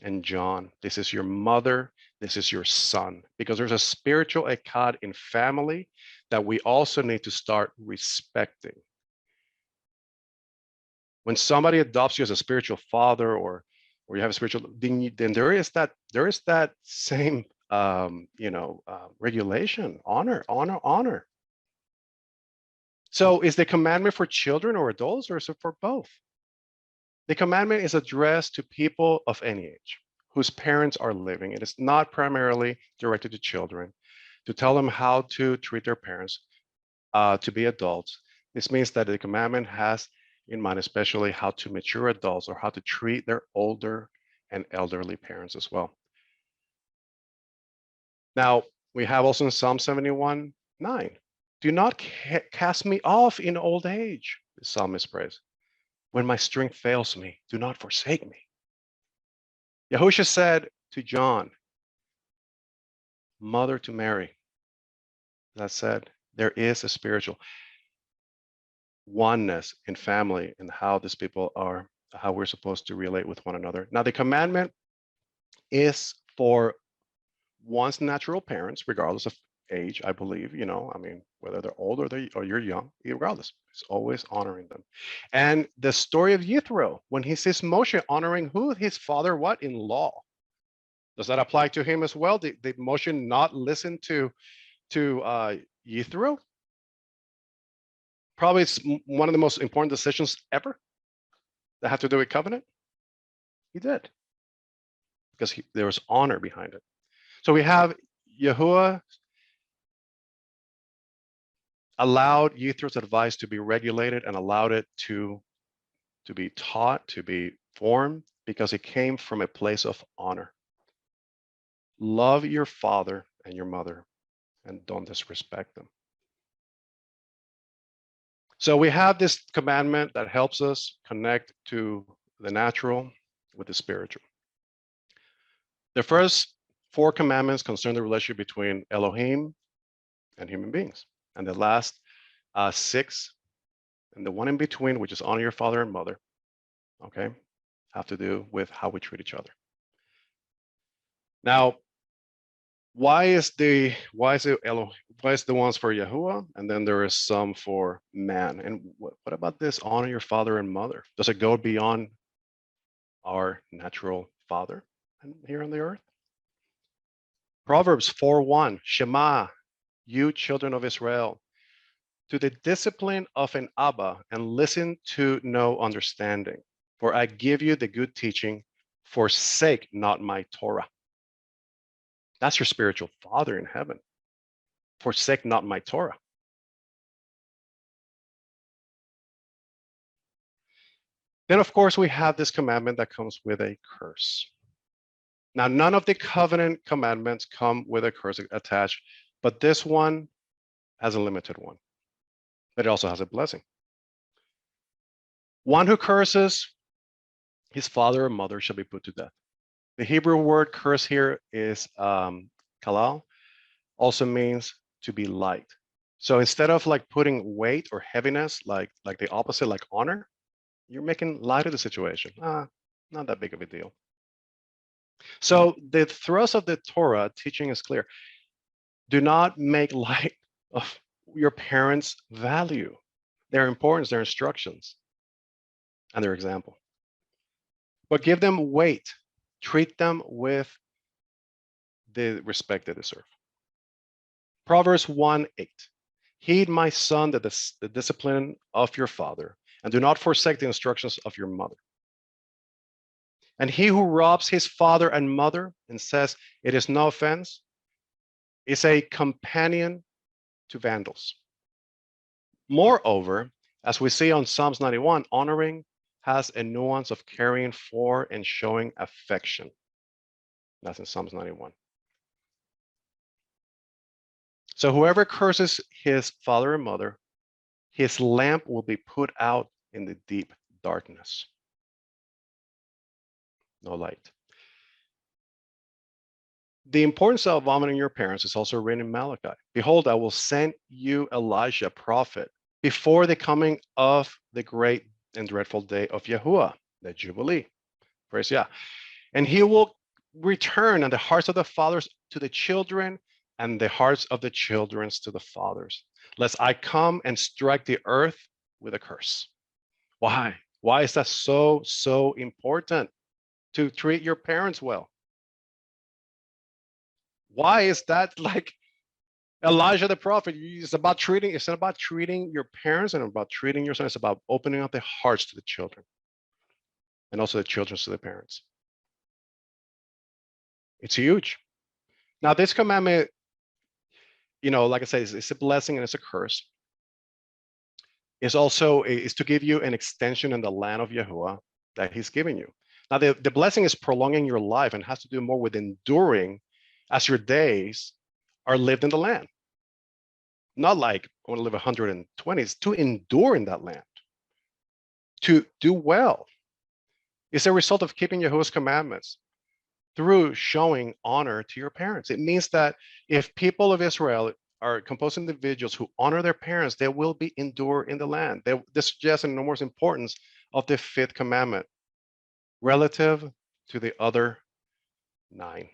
and John? This is your mother, this is your son, because there's a spiritual echad in family that we also need to start respecting. When somebody adopts you as a spiritual father, or you have a spiritual, then there is that same regulation, honor. So is the commandment for children or adults, or is it for both? The commandment is addressed to people of any age whose parents are living. It is not primarily directed to children, to tell them how to treat their parents, to be adults. This means that the commandment has in mind especially how to mature adults, or how to treat their older and elderly parents as well. Now, we have also in Psalm 71:9, "Do not cast me off in old age," the psalmist prays. "When my strength fails me, do not forsake me." Yahusha said to John, mother to Mary, that said, there is a spiritual oneness in family and how these people are, how we're supposed to relate with one another. Now, the commandment is for one's natural parents, regardless of age, I believe, I mean, whether they're old or you're young, regardless, it's always honoring them. And the story of Yitro, when he sees Moshe honoring who? His father, what? In law. Does that apply to him as well? Did Moshe not listen to Yitro? Probably it's one of the most important decisions ever that have to do with covenant. He did, because there was honor behind it. So we have Yahuwah allowed Yithro's advice to be regulated and allowed it to be taught, to be formed, because it came from a place of honor. Love your father and your mother and don't disrespect them. So we have this commandment that helps us connect to the natural with the spiritual. The first 4 commandments concern the relationship between Elohim and human beings. And the last 6, and the one in between, which is honor your father and mother, okay, have to do with how we treat each other. Now, why is the ones for Yahuwah, and then there is some for man? And what about this honor your father and mother? Does it go beyond our natural father here on the earth? Proverbs 4:1, Shema, you children of Israel, to the discipline of an Abba, and listen to no understanding. For I give you the good teaching, forsake not my Torah. That's your spiritual father in heaven. Forsake not my Torah. Then, of course, we have this commandment that comes with a curse. Now, none of the covenant commandments come with a curse attached, but this one has a limited one. But it also has a blessing. One who curses his father or mother shall be put to death. The Hebrew word curse here is kalal, also means to be light. So instead of like putting weight or heaviness, like the opposite, like honor, you're making light of the situation. Not that big of a deal. So the thrust of the Torah teaching is clear. Do not make light of your parents' value, their importance, their instructions, and their example. But give them weight. Treat them with the respect they deserve. Proverbs 1:8. Heed, my son, the discipline of your father, and do not forsake the instructions of your mother. And he who robs his father and mother and says it is no offense is a companion to vandals. Moreover, as we see on Psalms 91, honoring has a nuance of caring for and showing affection. That's in Psalms 91. So whoever curses his father and mother, his lamp will be put out in the deep darkness. No light. The importance of honoring your parents is also written in Malachi. Behold, I will send you Elijah, prophet, before the coming of the great and dreadful day of Yahuwah, the Jubilee. Praise Yah. And he will return and the hearts of the fathers to the children and the hearts of the children to the fathers, lest I come and strike the earth with a curse. Why? Why is that so important to treat your parents well? Why is that like Elijah the prophet? It's not about treating your parents and about treating your son. It's about opening up the hearts to the children and also the children to the parents. It's huge. Now, this commandment, like I said, it's a blessing and it's a curse. It's also is to give you an extension in the land of Yahuwah that he's giving you. Now, the blessing is prolonging your life and has to do more with enduring as your days are lived in the land. Not like I want to live 120, it's to endure in that land, to do well. It's a result of keeping Yahuwah's commandments through showing honor to your parents. It means that if people of Israel are composed individuals who honor their parents, they will be endure in the land. This suggests an enormous importance of the 5th commandment relative to the other 9.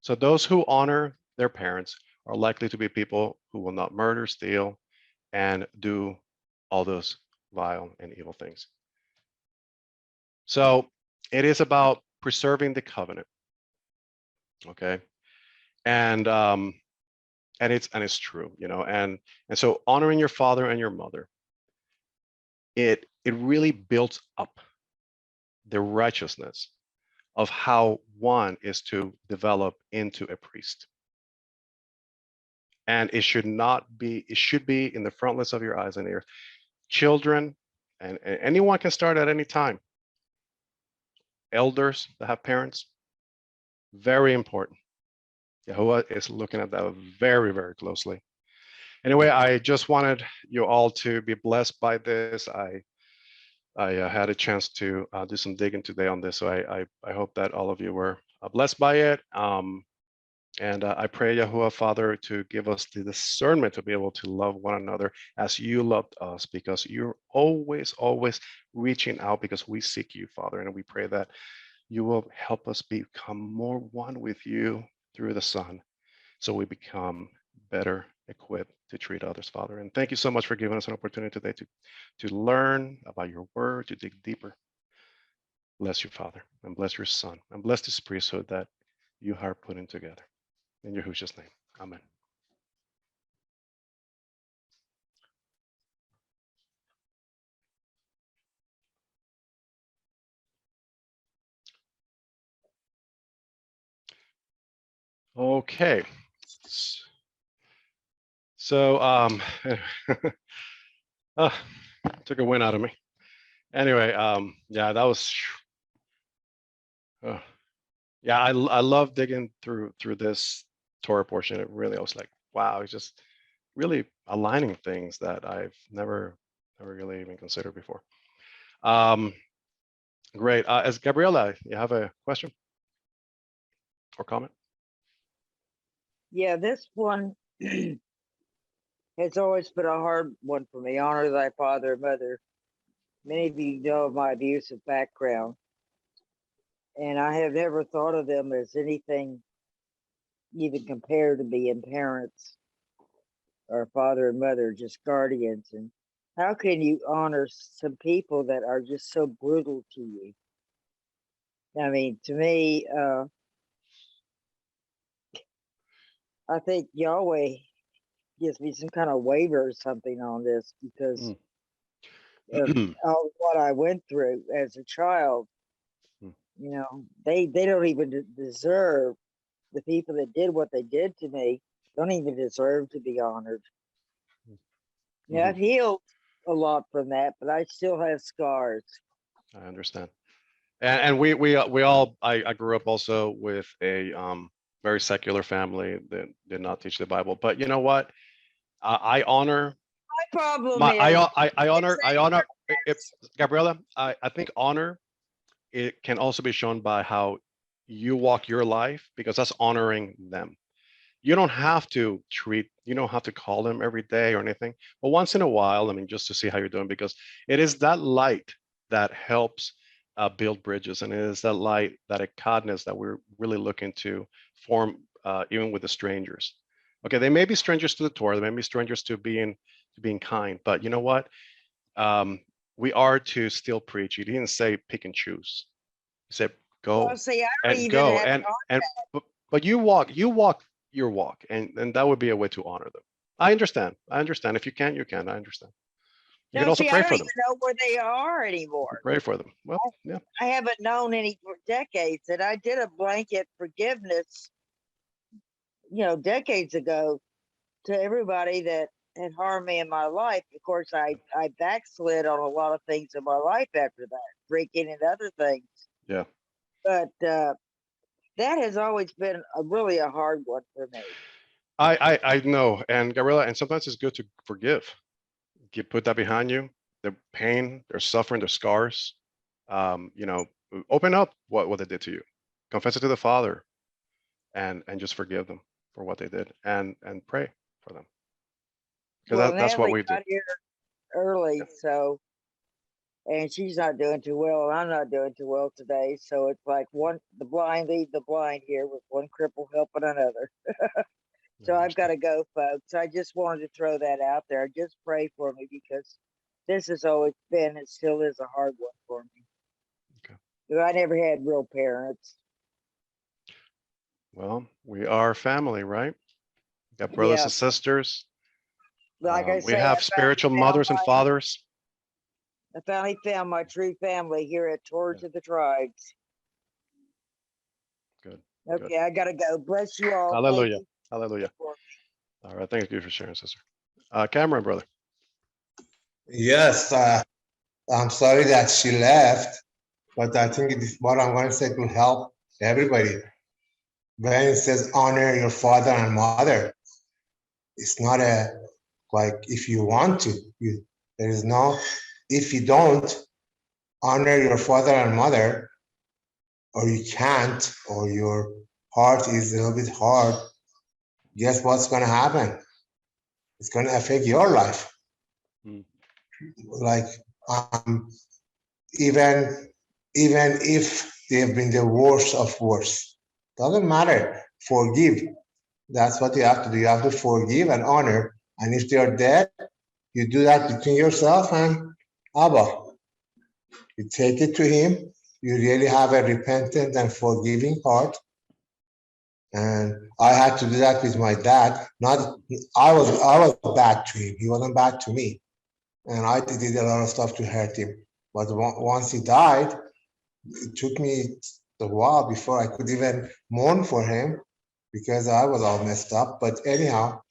So those who honor their parents are likely to be people who will not murder, steal, and do all those vile and evil things. So it is about preserving the covenant. Okay. And it's true, and so honoring your father and your mother, it really builds up the righteousness of how one is to develop into a priest. And it should be in the frontlets of your eyes and ears. Children and anyone can start at any time. Elders that have parents, very important. Yahuwah is looking at that very, very closely. Anyway, I just wanted you all to be blessed by this. I had a chance to do some digging today on this, so I hope that all of you were blessed by it. And I pray, Yahuwah, Father, to give us the discernment to be able to love one another as you loved us, because you're always, always reaching out because we seek you, Father. And we pray that you will help us become more one with you through the Son, so we become better equipped to treat others, Father. And thank you so much for giving us an opportunity today to learn about your word, to dig deeper. Bless you, Father, and bless your Son, and bless this priesthood that you are putting together. In Yahushua's name, amen. Okay. So took a win out of me. Anyway, yeah, that was yeah, I love digging through this Torah portion. It really, I was like, wow, it's just really aligning things that I've never really even considered before. Great. As Gabriela, you have a question or comment? Yeah, this one has always been a hard one for me. Honor thy father and mother. Many of you know of my abusive background, and I have never thought of them as anything even compared to being parents or father and mother, just guardians. And how can you honor some people that are just so brutal to you? I mean, to me, I think Yahweh gives me some kind of waiver or something on this, because of all what I went through as a child. You know, they don't even deserve, the people that did what they did to me don't even deserve to be honored. Yeah, I've healed a lot from that, but I still have scars. I understand. And we all, I grew up also with a very secular family that did not teach the Bible. But you know what? I honor My problem my is I honor it's Gabriela. I think honor, it can also be shown by how you walk your life, because that's honoring them. You don't have to call them every day or anything, but once in a while, I mean, just to see how you're doing, because it is that light that helps build bridges, and it is that light, that kindness that we're really looking to form, even with the strangers. Okay, they may be strangers to the Torah, they may be strangers to being kind, but you know what? We are to still preach. You didn't say pick and choose. You said go well, see, I don't and even go have and but you walk your walk, and that would be a way to honor them. I understand. If you can, you can. I understand. You can no, also see, I pray don't for even them. know where they are You anymore. can pray for them. Well, yeah. I haven't known any for decades, and I did a blanket forgiveness, decades ago, to everybody that had harmed me in my life. Of course, I backslid on a lot of things in my life after that, drinking and other things. Yeah. But that has always been really a hard one for me. I know, and Gabriela, and sometimes it's good to forgive. You put that behind you. The pain, their suffering, their scars. You know, open up what they did to you. Confess it to the Father, and just forgive them for what they did, and pray for them. Because Well, that's what Natalie we do. got here early, Yeah. so, and she's not doing too well, and I'm not doing too well today. So it's like the blind lead the blind here, with one cripple helping another. So I've got to go, folks. I just wanted to throw that out there. Just pray for me because this has always been, it still is a hard one for me. Okay. Because I never had real parents. Well, we are family, right? We got brothers Yeah. and sisters. Like I We say, have spiritual mothers and fathers. I finally found my true family here at Torah of the Tribes. Good. Okay, Good. I gotta go. Bless you all. Hallelujah. Thank you Hallelujah. for All right. Thank you for sharing, sister. Cameron, brother. Yes, I'm sorry that she left, but I think it is what I'm going to say will help everybody. When it says honor your father and mother, it's not a like if you want to. There is no if you don't honor your father and mother, or you can't, or your heart is a little bit hard. Guess what's going to happen? It's going to affect your life. Mm. Like even if they've been the worst of worst, doesn't matter. Forgive. That's what you have to do. You have to forgive and honor. And if they are dead, you do that between yourself and Abba. You take it to him. You really have a repentant and forgiving heart. And I had to do that with my dad. Not I was bad to him. He wasn't bad to me. And I did a lot of stuff to hurt him. But once he died, it took me a while before I could even mourn for him because I was all messed up. But anyhow,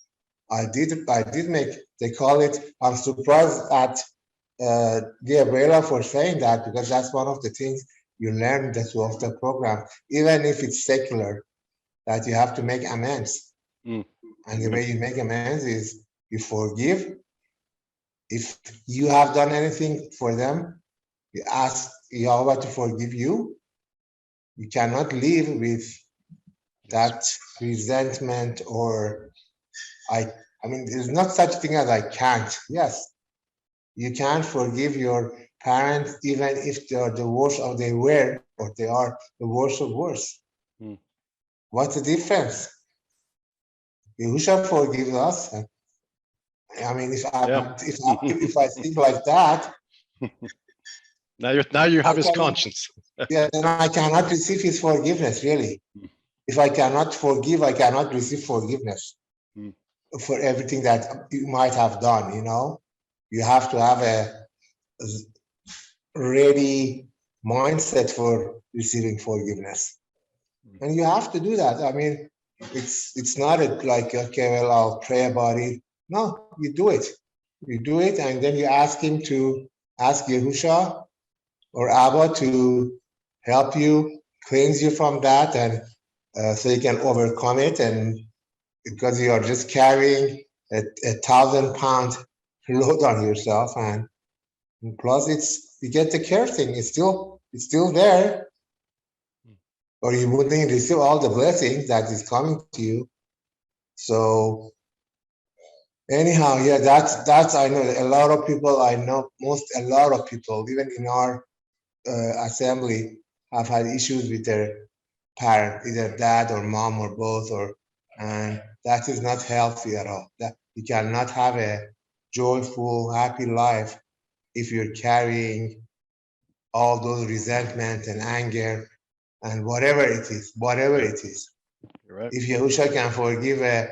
I did make, they call it, I'm surprised at Gabriela for saying that because that's one of the things you learn of the program, even if it's secular, that you have to make amends. Mm. And the way you make amends is you forgive. If you have done anything for them, you ask Yahuwah to forgive you. You cannot live with that resentment or I mean, there's not such thing as I can't. Yes, you can forgive your parents even if they are the worst or they were or they are the worst of worst. Mm. What's the difference? Yahushua forgives us. I mean, if I think like that, now you have his conscience. yeah, then I cannot receive his forgiveness, really. Mm. If I cannot forgive, I cannot receive forgiveness Mm. for everything that you might have done, You have to have a ready mindset for receiving forgiveness. And you have to do that. I mean, it's not like, okay, well, I'll pray about it. No, you do it. You do it, and then you ask him to ask Yahusha or Abba to help you, cleanse you from that, and so you can overcome it. And because you are just carrying a 1,000-pound load on yourself, and plus you get the care thing. It's still there, or you wouldn't receive all the blessings that is coming to you. So anyhow, yeah, that's I know a lot of people. I know a lot of people, even in our assembly, have had issues with their parent, either dad or mom or both, and that is not healthy at all. That you cannot have a joyful, happy life if you're carrying all those resentment and anger and whatever it is. You're right. If Yahusha can forgive a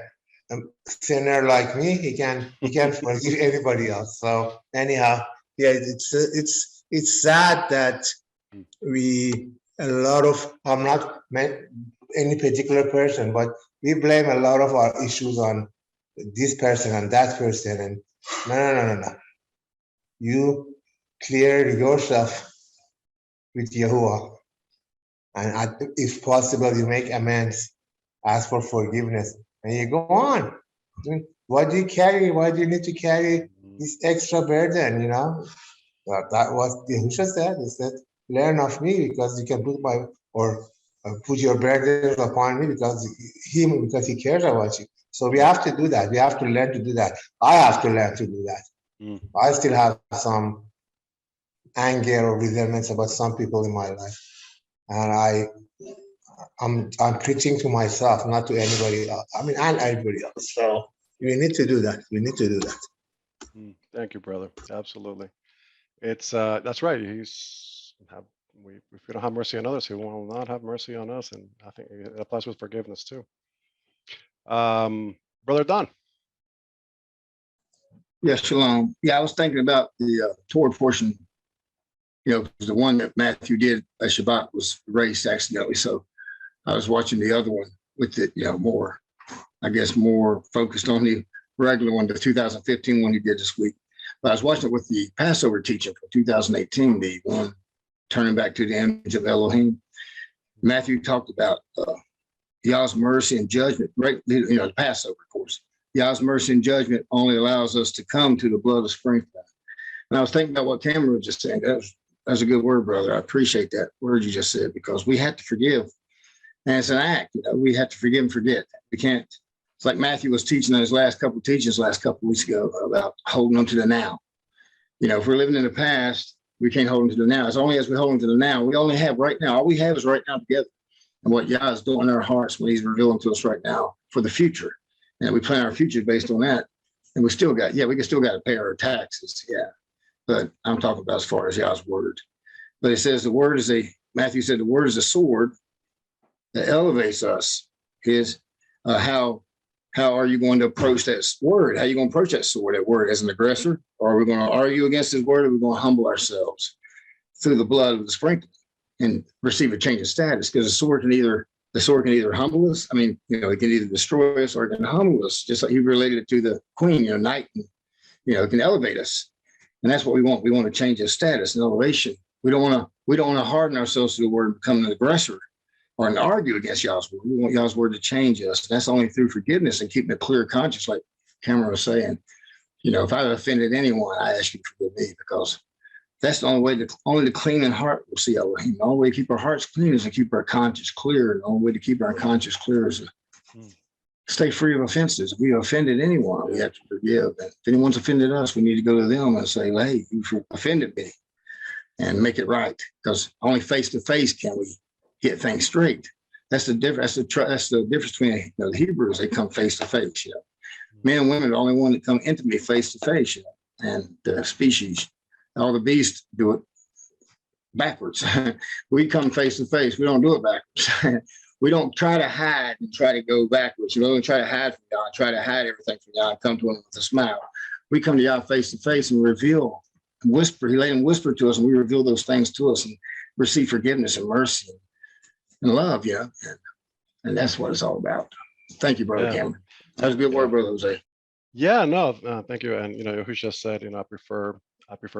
sinner like me, he can forgive anybody else. So anyhow, yeah, it's sad that I'm not any particular person, but we blame a lot of our issues on this person and that person. And no. You clear yourself with Yahuwah. And if possible, you make amends, ask for forgiveness, and you go on. Why do you carry? Why do you need to carry this extra burden? Well, that was Yahushua said. He said, "Learn of me, because you can put your burdens upon me because he cares about you." So we have to do that. We have to learn to do that. I have to learn to do that. Mm. I still have some anger or resentments about some people in my life, and I'm preaching to myself, not to anybody else. I mean, and everybody else. So we need to do that. We need to do that. Thank you, brother. Absolutely. It's that's right. If we don't have mercy on others, he will not have mercy on us, and I think it applies with forgiveness too. Brother Don. Yeah, shalom. Yeah, I was thinking about the Torah portion, the one that Matthew did at Shabbat was erased accidentally. So I was watching the other one with it, more, I guess, more focused on the regular one, the 2015 one he did this week. But I was watching it with the Passover teaching from 2018, the one turning back to the image of Elohim. Matthew talked about Yah's mercy and judgment, right? The Passover, of course. Yah's mercy and judgment only allows us to come to the blood of sprinkling. And I was thinking about what Cameron was just saying. That's a good word, brother. I appreciate that word you just said, because we have to forgive. And it's an act. We have to forgive and forget. We can't. It's like Matthew was teaching in his last couple of teachings last couple of weeks ago about holding on to the now. If we're living in the past, we can't hold on to the now. As only as we hold on to the now, we only have right now. All we have is right now together. And what Yah is doing in our hearts when he's revealing to us right now for the future. And we plan our future based on that. And we still got to pay our taxes. Yeah. But I'm talking about as far as Yah's word. But it says Matthew said the word is a sword that elevates us. How are you going to approach that word? How are you going to approach that word as an aggressor? Or are we going to argue against his word? Or are we going to humble ourselves through the blood of the sprinkling and receive a change of status? Because the sword can either humble us. I mean, it can either destroy us or it can humble us, just like he related it to the queen, knight, and, it can elevate us. And that's what we want. We want to change his status and elevation. We don't want to harden ourselves to the word and become an aggressor or an argue against Yah's word. We want Yah's word to change us. That's only through forgiveness and keeping a clear conscience, like Cameron was saying. If I've offended anyone, I ask you to forgive me, because that's the only way only the clean in heart will see Elohim. The only way to keep our hearts clean is to keep our conscience clear. And the only way to keep our conscience clear is to stay free of offenses. If we offended anyone, we have to forgive. And if anyone's offended us, we need to go to them and say, hey, you offended me, and make it right. Because only face to face can we get things straight. That's the difference. That's the difference between the Hebrews. They come face to face. Men and women are the only one that come intimately face to face. And the species, all the beasts do it backwards. We come face to face. We don't do it backwards. We don't try to hide and try to go backwards. We don't try to hide from God, try to hide everything from God, and come to him with a smile. We come to God face to face and reveal, and whisper. He let him whisper to us, and we reveal those things to us and receive forgiveness and mercy and love, and that's what it's all about. Thank you, Brother Cameron. That was a good word, Brother Jose. Yeah, no, thank you. And who just said, I prefer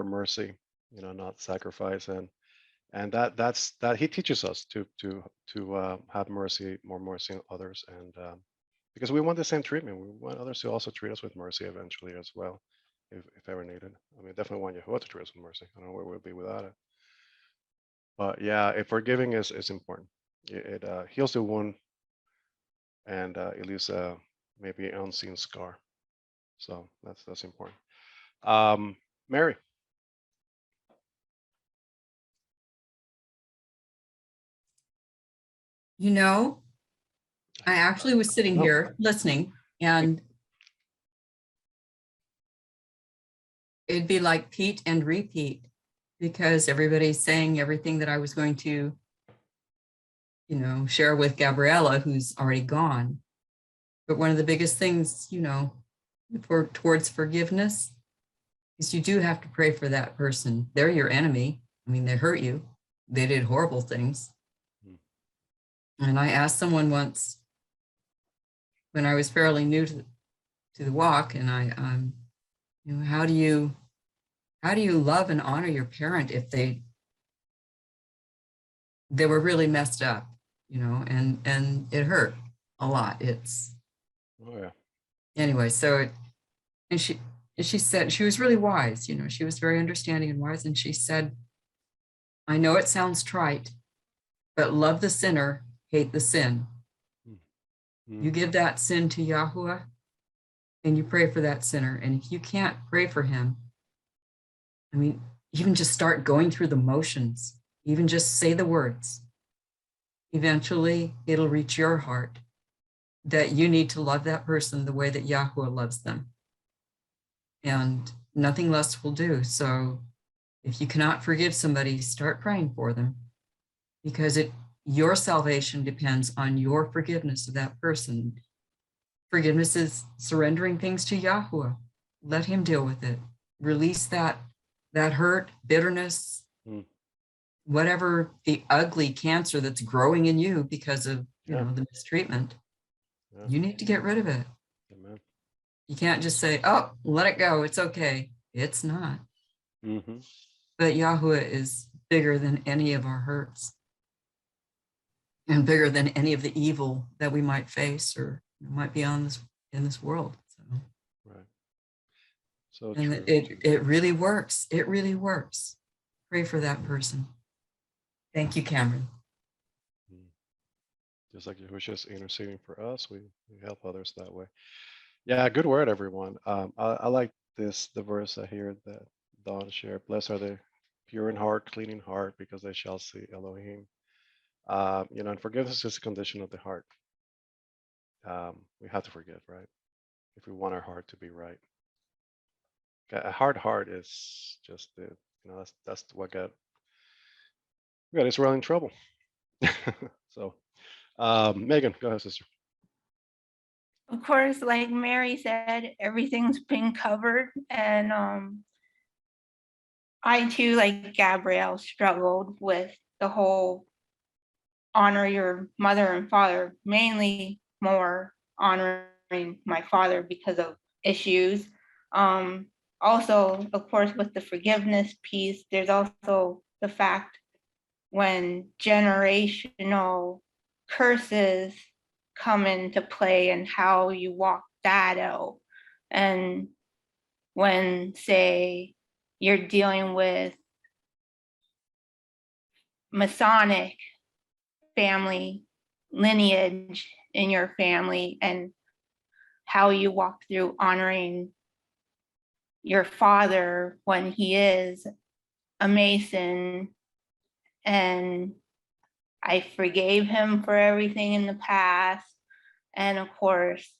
mercy, not sacrifice, and that's he teaches us to have more mercy on others, and because we want the same treatment, we want others to also treat us with mercy eventually as well, if ever needed. I mean, definitely want Yahuwah to treat us with mercy. I don't know where we'll be without it. But yeah, if forgiving is important. It heals the wound, and it leaves maybe an unseen scar. So that's important. Mary. I actually was sitting here listening, and it'd be like Pete and repeat, because everybody's saying everything that I was going to, share with Gabriella, who's already gone. But one of the biggest things, towards forgiveness is you do have to pray for that person. They're your enemy. I mean, they hurt you. They did horrible things. And I asked someone once, when I was fairly new to the walk, and how do you love and honor your parent if they were really messed up, and it hurt a lot. Anyway, so she said, she was really wise, she was very understanding and wise, and she said, I know it sounds trite, but love the sinner, hate the sin. You give that sin to Yahuwah, and you pray for that sinner. And if you can't pray for him, I mean, even just start going through the motions, even just say the words. eventually it'll reach your heart that you need to love that person the way that Yahuwah loves them. And nothing less will do. So if you cannot forgive somebody, start praying for them, because your salvation depends on your forgiveness of that person. Forgiveness is surrendering things to Yahuwah. Let him deal with it. Release that hurt, bitterness, whatever the ugly cancer that's growing in you because of the mistreatment. Yeah. You need to get rid of it. Amen. You can't just say, oh, let it go. It's okay. It's not. Mm-hmm. But Yahuwah is bigger than any of our hurts and bigger than any of the evil that we might face or might be in this world. So, Right. So and true. it really works. It really works. Pray for that person. Thank you, Cameron. Just like Yahushua is interceding for us, we help others that way. Yeah, good word, everyone. I like the verse I hear that Dawn shared. Blessed are the pure in heart, clean in heart, because they shall see Elohim. And forgiveness is a condition of the heart. We have to forgive, right? If we want our heart to be right. A hard heart is just that's what got Israel in trouble. So, Megan, go ahead, sister. Of course, like Mary said, everything's been covered. And I too, like Gabrielle, struggled with the whole honor your mother and father, mainly more honoring my father because of issues. Also, of course, with the forgiveness piece, there's also the fact when generational curses come into play and how you walk that out. And when, say, you're dealing with Masonic family lineage in your family and how you walk through honoring your father when he is a Mason. And I forgave him for everything in the past. And of course,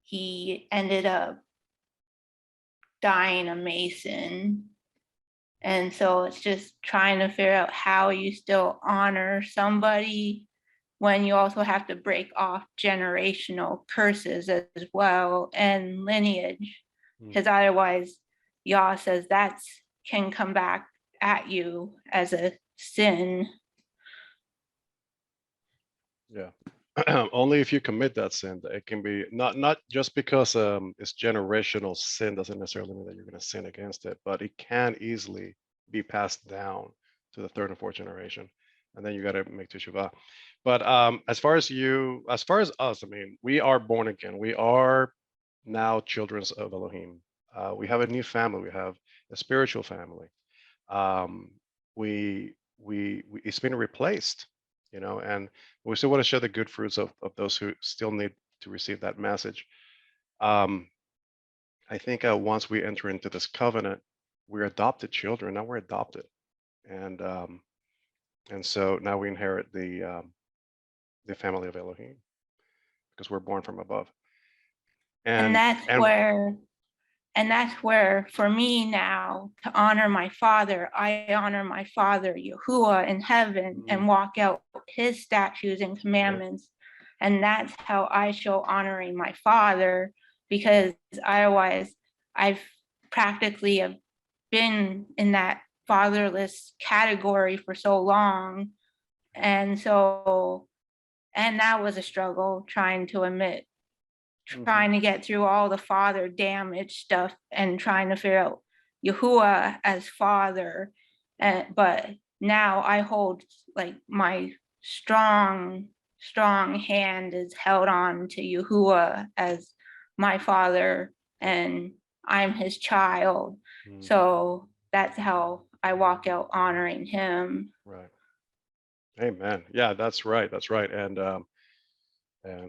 he ended up dying a Mason. And so it's just trying to figure out how you still honor somebody when you also have to break off generational curses as well and lineage, because otherwise Yah says that can come back at you as a sin. Yeah. Only if you commit that sin. It can be not just because it's generational sin doesn't necessarily mean that you're going to sin against it, but it can easily be passed down to the third and fourth generation, and then you got to make teshuvah. But as far as us, I mean, we are born again. We are now children of Elohim. We have a new family. We have a spiritual family. It's been replaced, and we still want to show the good fruits of those who still need to receive that message. I think once we enter into this covenant, we're adopted children. Now we're adopted, and so now we inherit the family of Elohim because we're born from above. And that's where for me now, to honor my father, I honor my father Yahuwah in heaven and walk out his statutes and commandments. And that's how I show honoring my father, because otherwise I've practically have been in that fatherless category for so long. And that was a struggle, trying to get through all the father damage stuff and trying to figure out Yahuwah as father. But now I hold, like, my strong hand is held on to Yahuwah as my father, and I'm his child. So that's how I walk out honoring him. Right. Amen. Yeah, that's right. That's right. And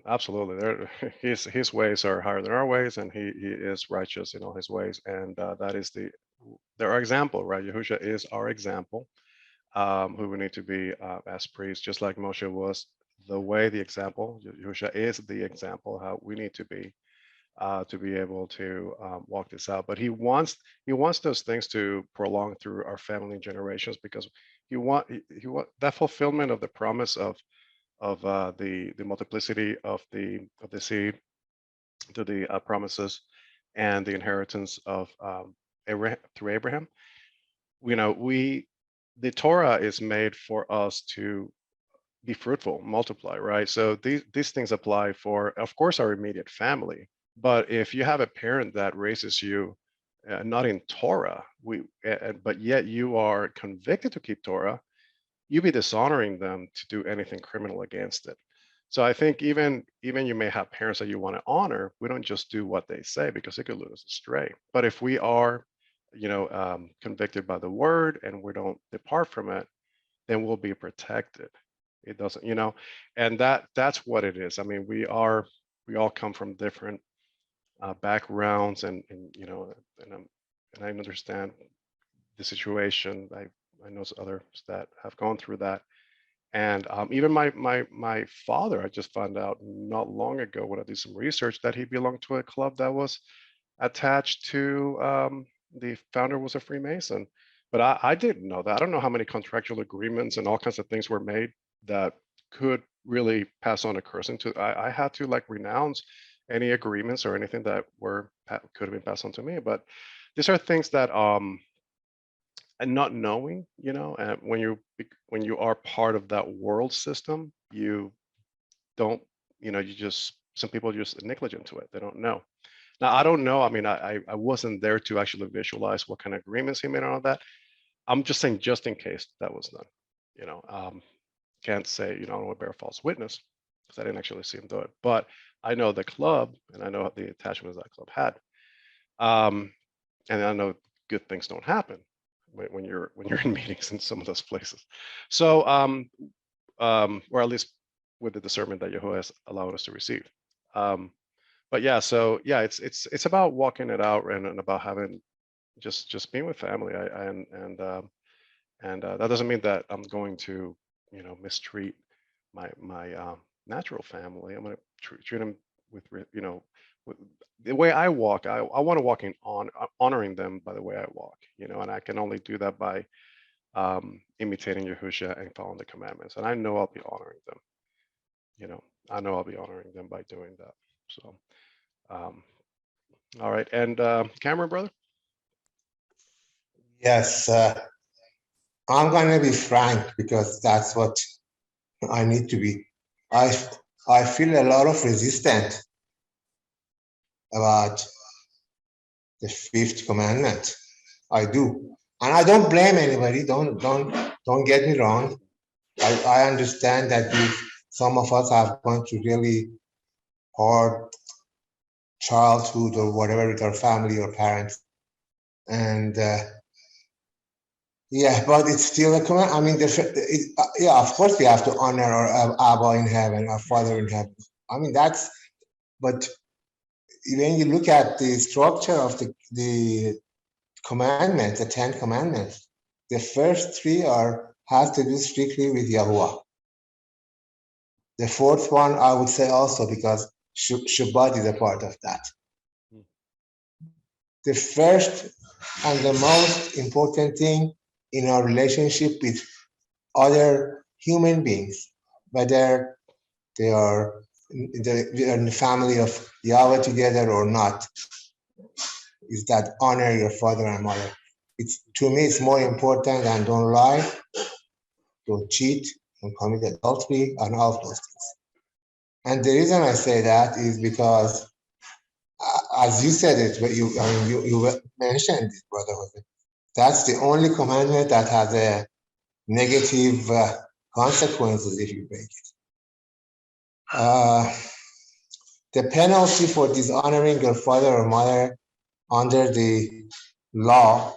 absolutely, his ways are higher than our ways, and he is righteous in all his ways, and that is our example, right? Yahushua is our example. who we need to be as priests, just like Moshe was the way, the example. Yahushua is the example how we need to be able to walk this out. But he wants those things to prolong through our family generations, because he want that fulfillment of the promise of the multiplicity of the seed to the promises and the inheritance of Abraham, through Abraham. You know, the Torah is made for us to be fruitful, multiply, right? So these things apply for, of course, our immediate family. But if you have a parent that raises you not in Torah, but yet you are convicted to keep Torah, you be dishonoring them to do anything criminal against it. So I think even you may have parents that you want to honor. We don't just do what they say, because it could lead us astray. But if we are, convicted by the word and we don't depart from it, then we'll be protected. It doesn't, and that's what it is. I mean, we all come from different backgrounds, and I understand the situation. I know others that have gone through that. And even my father, I just found out not long ago when I did some research that he belonged to a club that was attached to the founder was a Freemason. But I didn't know that. I don't know how many contractual agreements and all kinds of things were made that could really pass on a curse into. I had to renounce any agreements or anything that could have been passed on to me. But these are things that and not knowing, and when you are part of that world system, you don't, some people are just negligent to it. They don't know. Now, I don't know. I mean, I wasn't there to actually visualize what kind of agreements he made and all that. I'm just saying, just in case that was done, can't say, I don't want to bear false witness, because I didn't actually see him do it. But I know the club, and I know the attachments that club had. And I know good things don't happen when you're in meetings in some of those places. So, or at least with the discernment that Yahuwah has allowed us to receive. But yeah, so yeah, it's about walking it out, and about having just being with family. And that doesn't mean that I'm going to mistreat my natural family. I'm going to treat them with with the way I walk. I want to walk in honoring them by the way I walk, and I can only do that by imitating Yahushua and following the commandments. And I know I'll be honoring them. I know I'll be honoring them by doing that. So, all right. And Cameron, brother? Yes, I'm going to be frank, because that's what I need to be. I feel a lot of resistance about the Fifth Commandment. I do, and I don't blame anybody. Don't get me wrong. I understand that some of us have gone through really hard childhood or whatever with our family or parents, and yeah, but it's still a command. I mean, yeah, of course we have to honor our Abba in heaven, our Father in heaven. I mean, but when you look at the structure of the commandments, the 10 commandments, the first 3 has to do strictly with Yahuwah. The 4th one, I would say also, because Shabbat is a part of that. The first and the most important thing in our relationship with other human beings, whether they are in the family of Yahweh together or not, is that honor your father and mother. To me, it's more important than don't lie, don't cheat, don't commit adultery, and all of those things. And the reason I say that is because, as you said it, but you mentioned it, brother. That's the only commandment that has a negative consequences if you break it. The penalty for dishonoring your father or mother under the law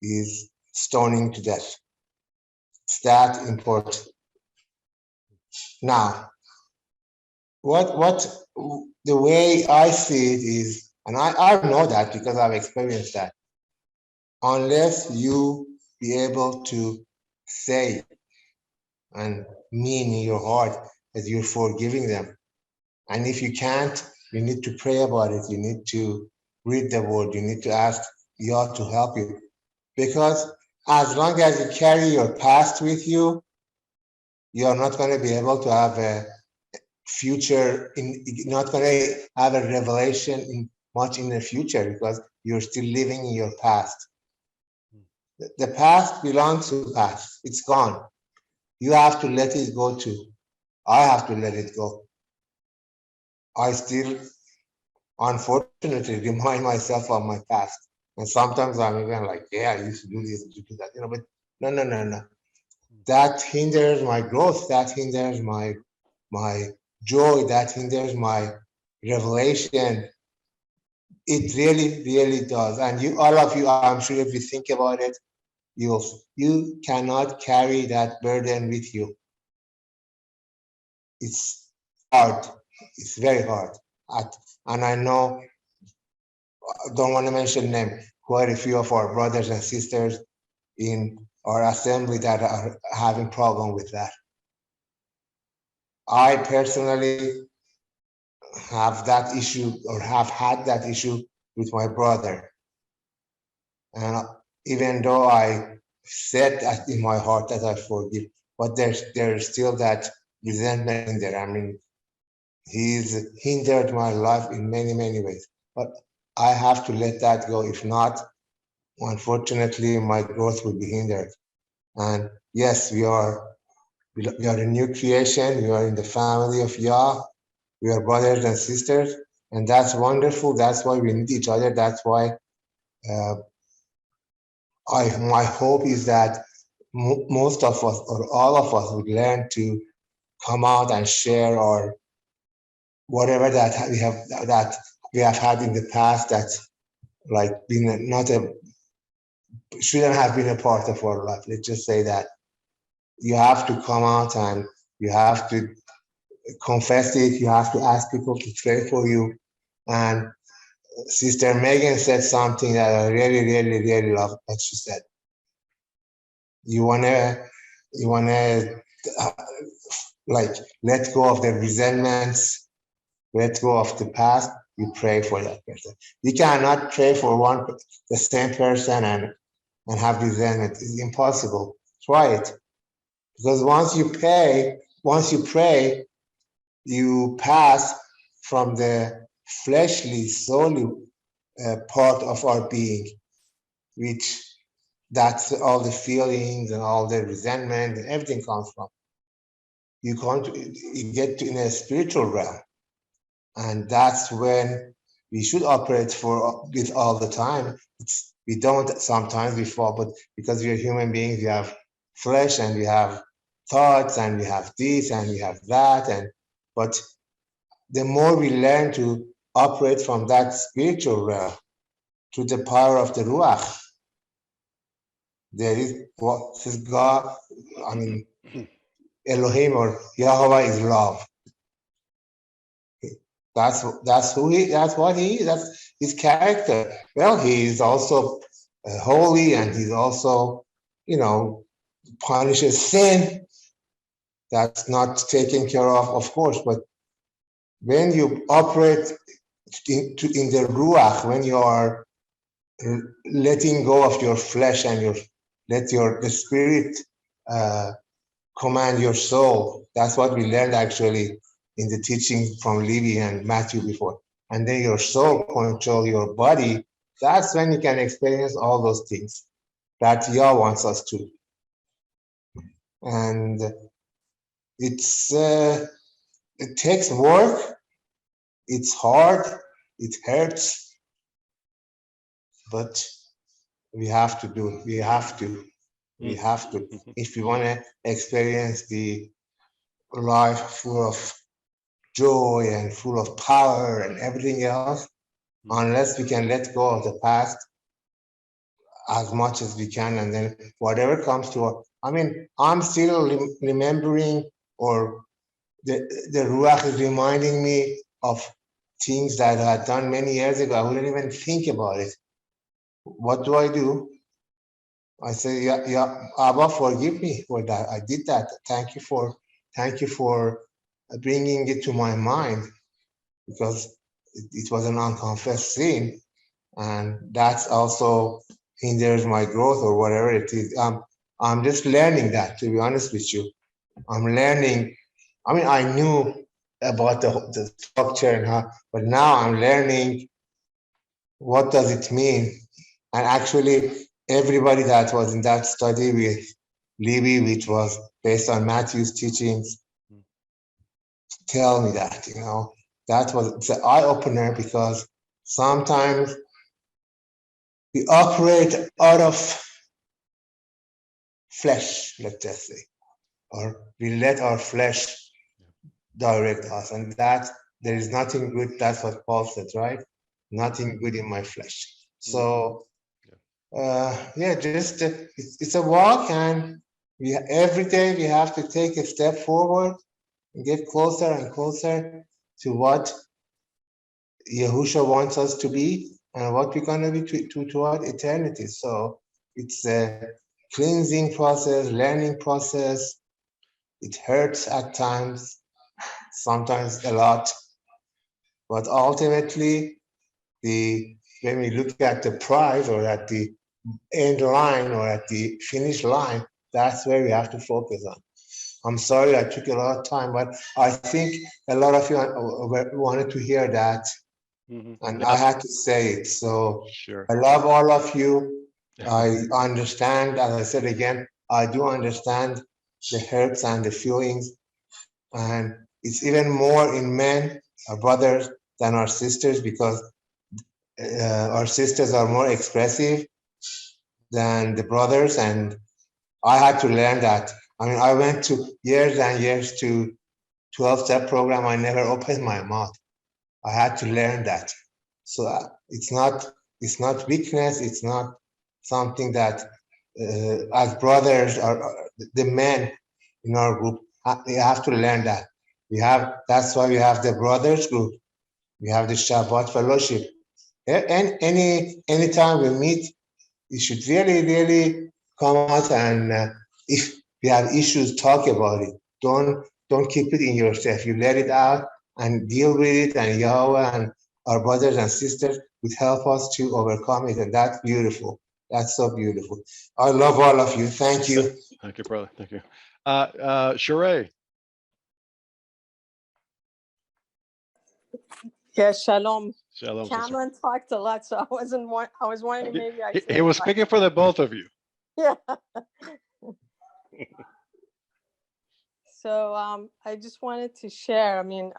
is stoning to death. It's that important. Now, what the way I see it is, and I know that because I've experienced that, unless you be able to say and mean in your heart that you're forgiving them. And if you can't, you need to pray about it. You need to read the word. You need to ask Yah to help you. Because as long as you carry your past with you, you're not going to be able to have a future, you're not going to have a revelation much in the future because you're still living in your past. The past belongs to the past. It's gone. You have to let it go too. I have to let it go. I still, unfortunately, remind myself of my past. And sometimes I'm even like, yeah, I used to do this, I used to do that, but no. That hinders my growth. That hinders my joy. That hinders my revelation. It really does. And you, all of you, I'm sure if you think about it, you cannot carry that burden with you. It's hard. It's very hard. And I know, I don't want to mention them, quite a few of our brothers and sisters in our assembly that are having problem with that. I personally have that issue or have had that issue with my brother. And even though I said that in my heart that I forgive, but there's still that resentment in there. I mean, he's hindered my life in many ways, but I have to let that go. If not, unfortunately, my growth will be hindered. And yes, we are a new creation. We are in the family of Yah. We are brothers and sisters, and that's wonderful. That's why we need each other. That's why my hope is that most of us or all of us would learn to come out and share or whatever that we have had in the past that like been shouldn't have been a part of our life. Let's just say that you have to come out and you have to confess it. You have to ask people to pray for you. And Sister Megan said something that I really love. What she said. You wanna like let go of the resentments, let go of the past. You pray for that person. You cannot pray for the same person and have resentment. It's impossible. Try it, because once you pray, you pass from the fleshly, solely part of our being, which that's all the feelings and all the resentment and everything comes from. You get in a spiritual realm, and that's when we should operate with all the time. We don't sometimes we fall, but because we are human beings, we have flesh and we have thoughts and we have this and we have that, but the more we learn to operate from that spiritual realm to the power of the Ruach, there is what says God, I mean, Elohim or Yahuwah is love. That's what he is. That's his character. Well, he is also holy, and he's also, punishes sin. That's not taken care of course. But when you operate in the Ruach, when you are letting go of your flesh and the spirit command your soul. That's what we learned actually in the teaching from Levi and Matthew before. And then your soul control your body. That's when you can experience all those things that Yah wants us to. And it takes work. It's hard. It hurts. But we have to do it. We have to. If we want to experience the life full of joy and full of power and everything else, unless we can let go of the past as much as we can, and then whatever comes to us. I mean, I'm still remembering, or the Ruach is reminding me of things that I had done many years ago. I wouldn't even think about it. What do? I say, yeah, Abba, forgive me for that. I did that. Thank you for bringing it to my mind, because it was an unconfessed sin, and that's also hinders my growth or whatever it is. I'm just learning that, to be honest with you. I'm learning. I mean, I knew about the structure and how, but now I'm learning what does it mean. And actually, everybody that was in that study with Levy, which was based on Matthew's teachings, tell me that, it's an eye opener, because sometimes we operate out of flesh, let's just say, or we let our flesh direct us, and that there is nothing good. That's what Paul said, right? Nothing good in my flesh. So, just it's a walk, and every day we have to take a step forward and get closer and closer to what Yahusha wants us to be and what we're going to be toward eternity. So it's a cleansing process, learning process. It hurts at times, sometimes a lot, but ultimately, when we look at the prize or at the end line or at the finish line, that's where we have to focus on. I'm sorry I took a lot of time, but I think a lot of you wanted to hear that, and I had to say it. So Sure. I love all of you. I understand, as I said again, I do understand the hurts and the feelings, and it's even more in men, our brothers, than our sisters, because our sisters are more expressive than the brothers, and I had to learn that. I mean, I went to years and years to 12-step program. I never opened my mouth. I had to learn that. So it's not weakness. It's not something that as brothers or the men in our group, we have to learn that. That's why we have the brothers group. We have the Shabbat fellowship. And anytime we meet, you should really come out, and if you have issues, talk about it. Don't keep it in yourself. You let it out and deal with it, and Yahweh and our brothers and sisters would help us to overcome it, and that's beautiful. That's so beautiful. I love all of you. Thank you. Thank you, brother. Thank you. Sheree. Yeah, shalom. Shalom, sister. Cameron talked a lot, so I was wondering maybe I He was speaking for the both of you. Yeah. So I just wanted to share. I mean,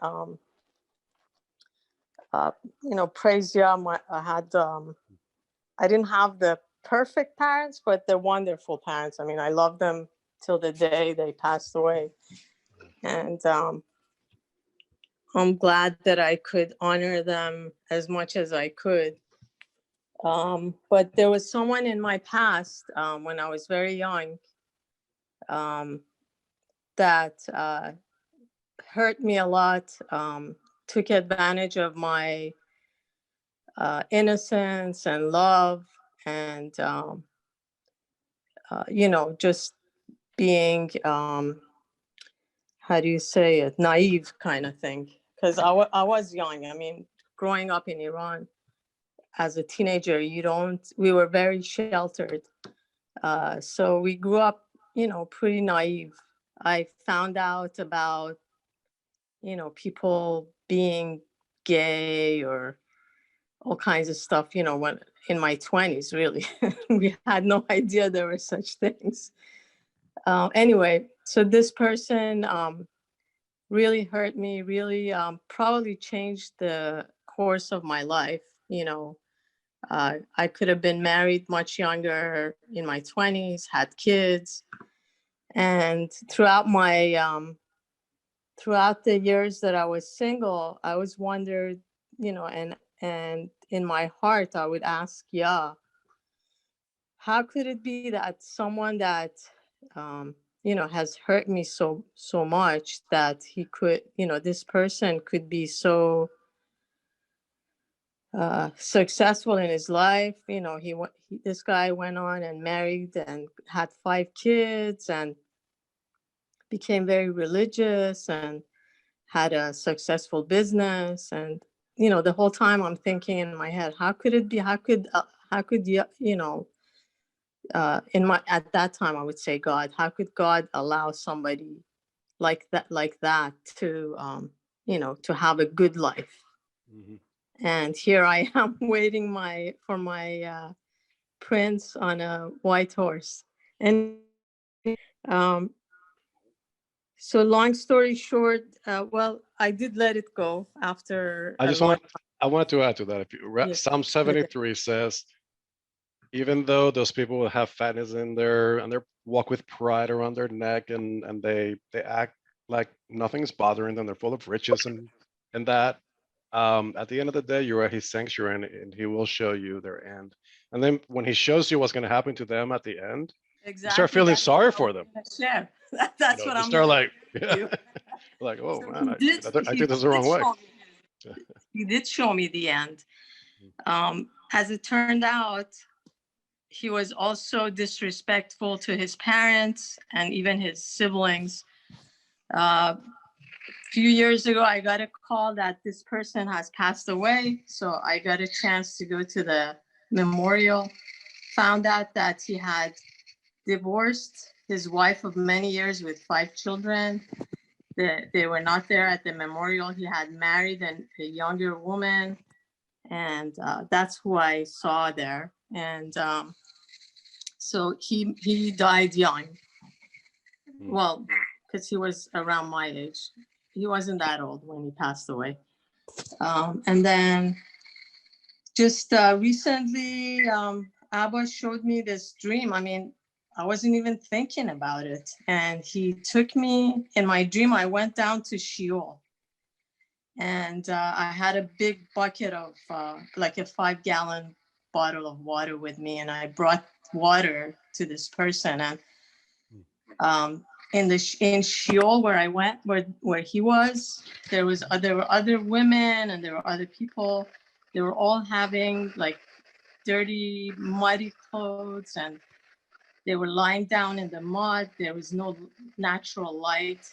praise Yah. I didn't have the perfect parents, but they're wonderful parents. I mean, I love them till the day they passed away, and I'm glad that I could honor them as much as I could. But there was someone in my past when I was very young that hurt me a lot, took advantage of my innocence and love, and just being how do you say it, naive kind of thing, because I was young. I mean, growing up in Iran as a teenager, we were very sheltered, so we grew up pretty naive. I found out about people being gay or all kinds of stuff, when in my 20s, really. We had no idea there were such things. Anyway, so this person really hurt me, really probably changed the course of my life. I could have been married much younger, in my 20s, had kids. And throughout the years that I was single, I was wondered, and in my heart, I would ask, Yah, how could it be that someone that, has hurt me so much, that he could, this person could be so successful in his life. You know, this guy went on and married and had 5 kids and became very religious and had a successful business. And, you know, the whole time I'm thinking in my head, how could it be? How could you know, at that time I would say, God, how could God allow somebody like that to, you know, to have a good life? And here I am waiting for my prince on a white horse. And so long story short, well, I did let it go after. I wanted to add to that. Yes. Psalm 73 says, even though those people will have fatness in their and they walk with pride around their neck and they act like nothing's bothering them, they're full of riches and that at the end of the day, you're at his sanctuary and he will show you their end. And then when he shows you what's going to happen to them at the end, Exactly. you start feeling sorry for them. Share. That's what you I'm start like, you. like, oh So man, I did this the wrong way. He did show me the end. As it turned out, he was also disrespectful to his parents and even his siblings. A few years ago, I got a call that this person has passed away. So I got a chance to go to the memorial, found out that he had divorced his wife of many years with 5 children. They were not there at the memorial. He had married a younger woman, and that's who I saw there. And so he died young. Well, because he was around my age. He wasn't that old when he passed away. And then just recently, Abba showed me this dream. I mean, I wasn't even thinking about it. And he took me in my dream. I went down to Sheol. And I had a big bucket of like a 5-gallon bottle of water with me. And I brought water to this person. And in Sheol where I went, where he was, there were other women and there were other people. They were all having like dirty, muddy clothes, and they were lying down in the mud. There was no natural light,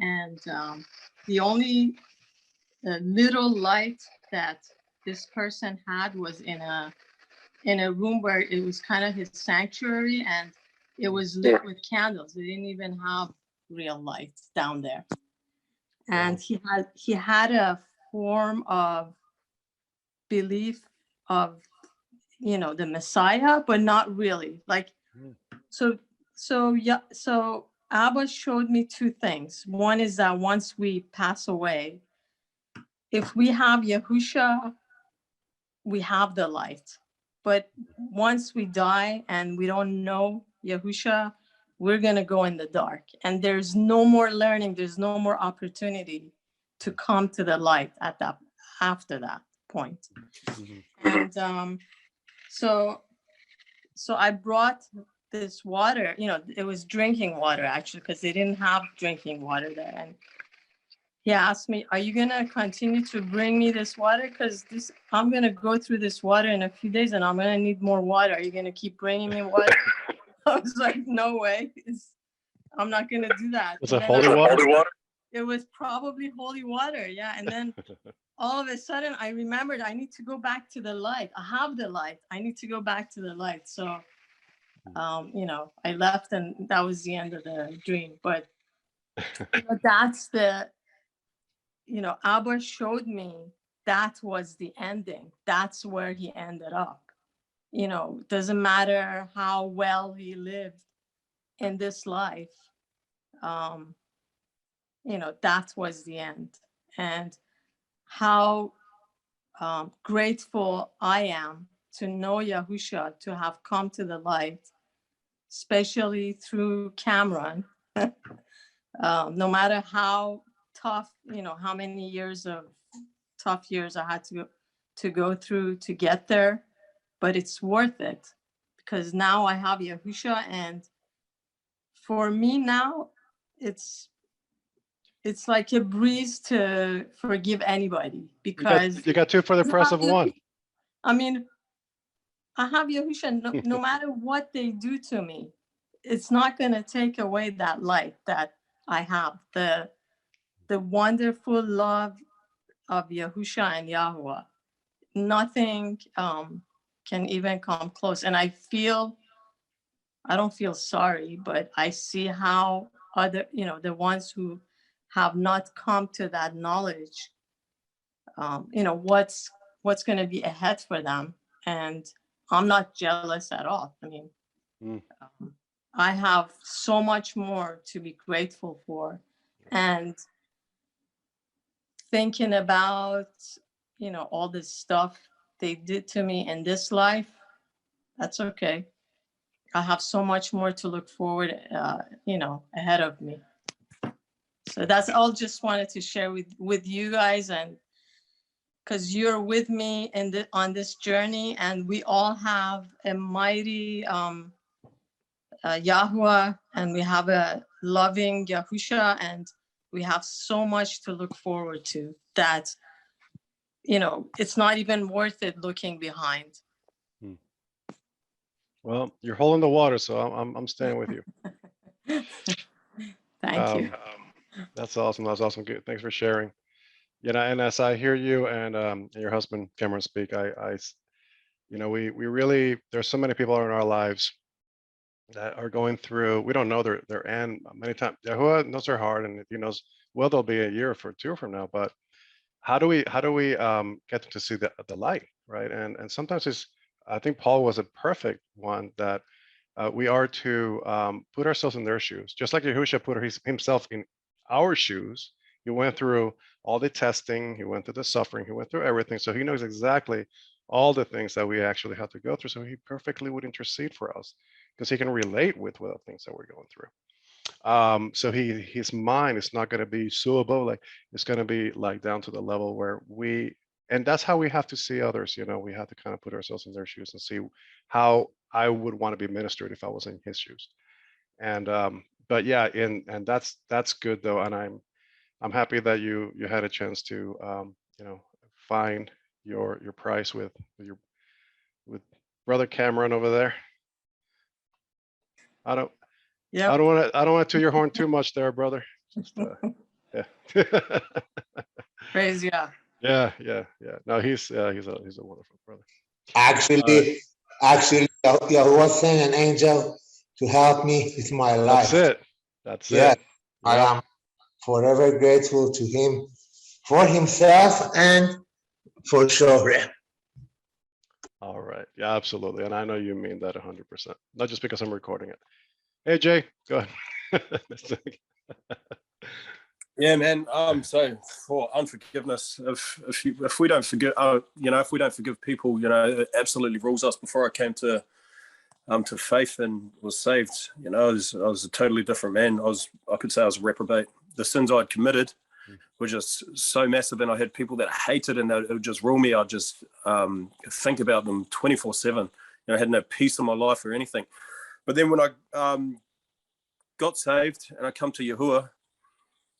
and the only little light that this person had was in a room where it was kind of his sanctuary, and it was lit with candles. They didn't even have real lights down there. And he had a form of belief of, you know, the Messiah, but not really. Like, so Abba showed me 2 things. One is that once we pass away, if we have Yahusha, we have the light. But once we die and we don't know Yahusha, we're going to go in the dark. And there's no more learning. There's no more opportunity to come to the light after that point. And so I brought this water, you know, it was drinking water actually, because they didn't have drinking water there. And he asked me, are you going to continue to bring me this water? Because I'm going to go through this water in a few days and I'm going to need more water. Are you going to keep bringing me water? I was like, no way. I'm not going to do that. Was it holy water? It was probably holy water. Yeah. And then all of a sudden I remembered I need to go back to the light. I have the light. I need to go back to the light. So, you know, I left and that was the end of the dream. But that's you know, Abba showed me that was the ending. That's where he ended up. You know, doesn't matter how well he lived in this life. You know, that was the end. And how grateful I am to know Yahusha, to have come to the light, especially through Cameron. No matter how tough, you know, how many years of tough years I had to go through to get there, but it's worth it because now I have Yahusha, and for me now, it's it's like a breeze to forgive anybody, because you got two for the price of one. I mean, I have Yahusha, no matter what they do to me, it's not going to take away that light that I have, the wonderful love of Yahusha and Yahuwah. Nothing can even come close. And I don't feel sorry, but I see how other, the ones who have not come to that knowledge, what's going to be ahead for them. And I'm not jealous at all. I mean, I have so much more to be grateful for. And thinking about, all this stuff they did to me in this life, that's okay. I have so much more to look forward, ahead of me. So that's all just wanted to share with you guys, and because you're with me on this journey, and we all have a mighty Yahuwah, and we have a loving Yahusha, and we have so much to look forward to that, it's not even worth it looking behind. Well, you're holding the water, so I'm staying with you. Thank you. That's awesome. That's awesome. Good. Thanks for sharing. And as I hear you and your husband Cameron speak, we really, there's so many people in our lives that are going through. We don't know their end. Many times Yahuwah knows their heart, and He knows, well, there'll be a year or two from now, but how do we get them to see the light, right? And sometimes I think Paul was a perfect one, that we are to put ourselves in their shoes, just like Yahushua put himself in our shoes. He went through all the testing, he went through the suffering, he went through everything, so he knows exactly all the things that we actually have to go through. So he perfectly would intercede for us, because he can relate with the things that we're going through. So his mind is not going to be so above, like it's going to be like down to the level where and that's how we have to see others. We have to kind of put ourselves in their shoes and see how I would want to be ministered if I was in his shoes. And but yeah, and that's good though, and I'm happy that you had a chance to find your price with brother Cameron over there. Yep. I don't want to toot your horn too much there, brother. Just, yeah. Praise Yah. Yeah. No, he's a wonderful brother. Actually, Yahuwah sent an angel to help me with my life. That's Yeah, it. I am forever grateful to him for himself and for sure. All right. Yeah, absolutely. And I know you mean that 100%. Not just because I'm recording it. Hey, Jay, go ahead. Yeah, man. So for unforgiveness, if we don't forgive, if we don't forgive people, it absolutely rules us. Before I came to faith and was saved, I was a totally different man. I could say I was a reprobate. The sins I'd committed were just so massive, and I had people that hated, and it would just rule me. I'd just think about them 24/7. I had no peace in my life or anything. But then when I got saved and I come to Yahuwah,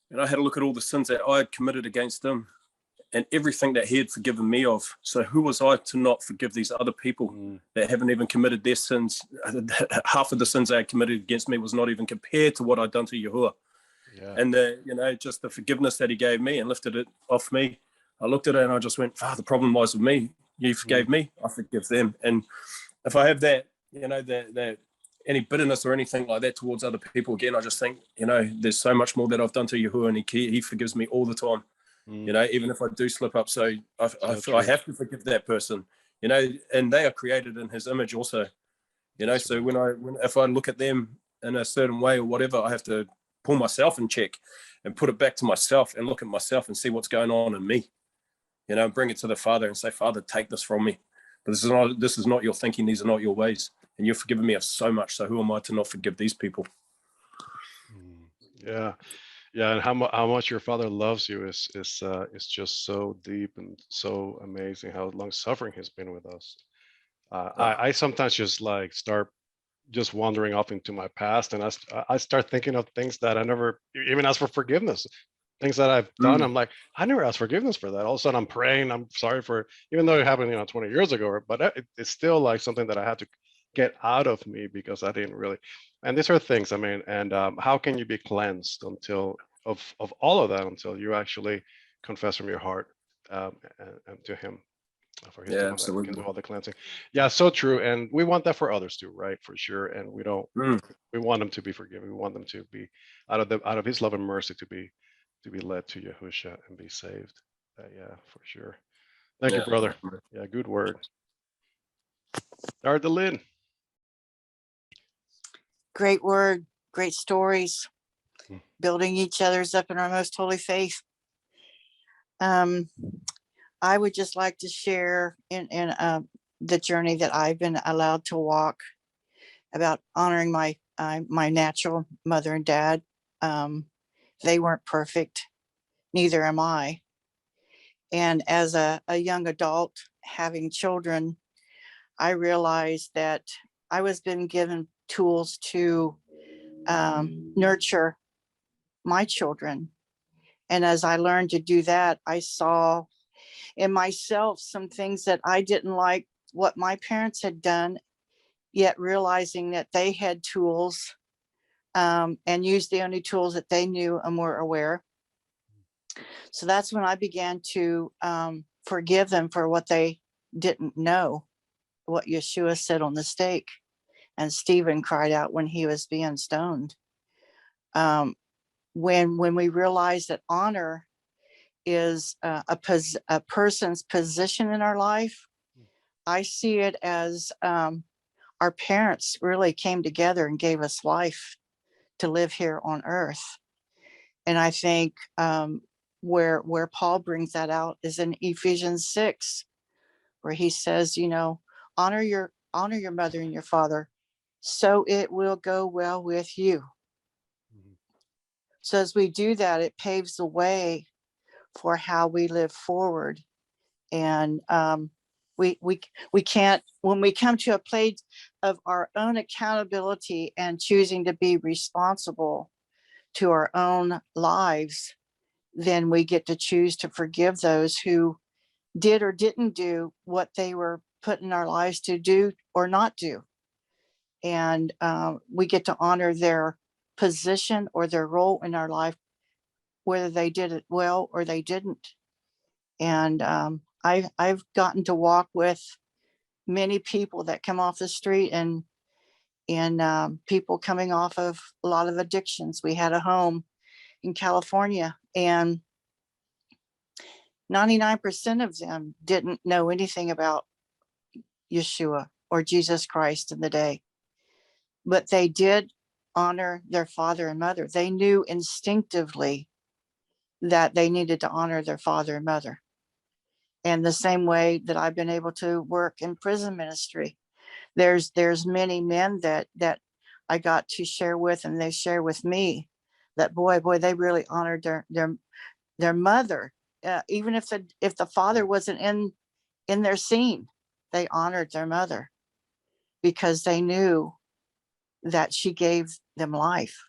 and I had a look at all the sins that I had committed against him and everything that he had forgiven me of. So who was I to not forgive these other people that haven't even committed their sins? Half of the sins they had committed against me was not even compared to what I'd done to Yahuwah. Yeah. And just the forgiveness that he gave me and lifted it off me. I looked at it and I just went, the problem lies with me. You forgave me, I forgive them. And if I have that, that any bitterness or anything like that towards other people, again, I just think, there's so much more that I've done to Yahuwah, and he forgives me all the time, even if I do slip up. So I feel I have to forgive that person, and they are created in his image also, so if I look at them in a certain way or whatever, I have to pull myself in check and put it back to myself and look at myself and see what's going on in me, bring it to the Father and say, Father, take this from me. But this is not your thinking. These are not your ways. And you've forgiven me of so much. So who am I to not forgive these people? Yeah. And how much your Father loves you is just so deep and so amazing. How long suffering has been with us. I sometimes just start just wandering off into my past, and I start thinking of things that I never even asked for forgiveness. things that I've done. I'm like, I never asked forgiveness for that. All of a sudden I'm praying, I'm sorry for, even though it happened, 20 years ago, but it's still like something that I had to get out of me because I didn't really, and these are things, I mean, and how can you be cleansed until of all of that until you actually confess from your heart and to him, for him Yeah, the one that can absolutely. do all the cleansing. Yeah, so true. And we want that for others too, right? For sure. And we don't, we want them to be forgiven. We want them to be out of his love and mercy to be led to Yahusha and be saved. Yeah, for sure. Thank you, Yeah. brother. Yeah, good word. Lynn. Great word, great stories, Hmm. building each other's up in our most holy faith. I would just like to share in the journey that I've been allowed to walk about honoring my natural mother and dad. They weren't perfect, neither am I. And as a young adult having children, I realized that I was being given tools to nurture my children. And as I learned to do that, I saw in myself some things that I didn't like what my parents had done, yet realizing that they had tools and used the only tools that they knew and were aware. So that's when I began to forgive them for what they didn't know, what Yeshua said on the stake. And Stephen cried out when he was being stoned. When we realize that honor is a person's position in our life, I see it as our parents really came together and gave us life to live here on earth. And I think where Paul brings that out is in Ephesians 6, where he says, honor your mother and your father, so it will go well with you. Mhm. So as we do that, it paves the way for how we live forward. And we can't, when we come to a place of our own accountability and choosing to be responsible to our own lives, then we get to choose to forgive those who did or didn't do what they were put in our lives to do or not do. And we get to honor their position or their role in our life, whether they did it well or they didn't. And I've gotten to walk with many people that come off the street and people coming off of a lot of addictions. We had a home in California, and 99% of them didn't know anything about Yeshua or Jesus Christ in the day, but they did honor their father and mother. They knew instinctively that they needed to honor their father and mother. And the same way that I've been able to work in prison ministry, there's many men that I got to share with, and they share with me that boy, they really honored their mother, even if the father wasn't in their scene. They honored their mother because they knew that she gave them life.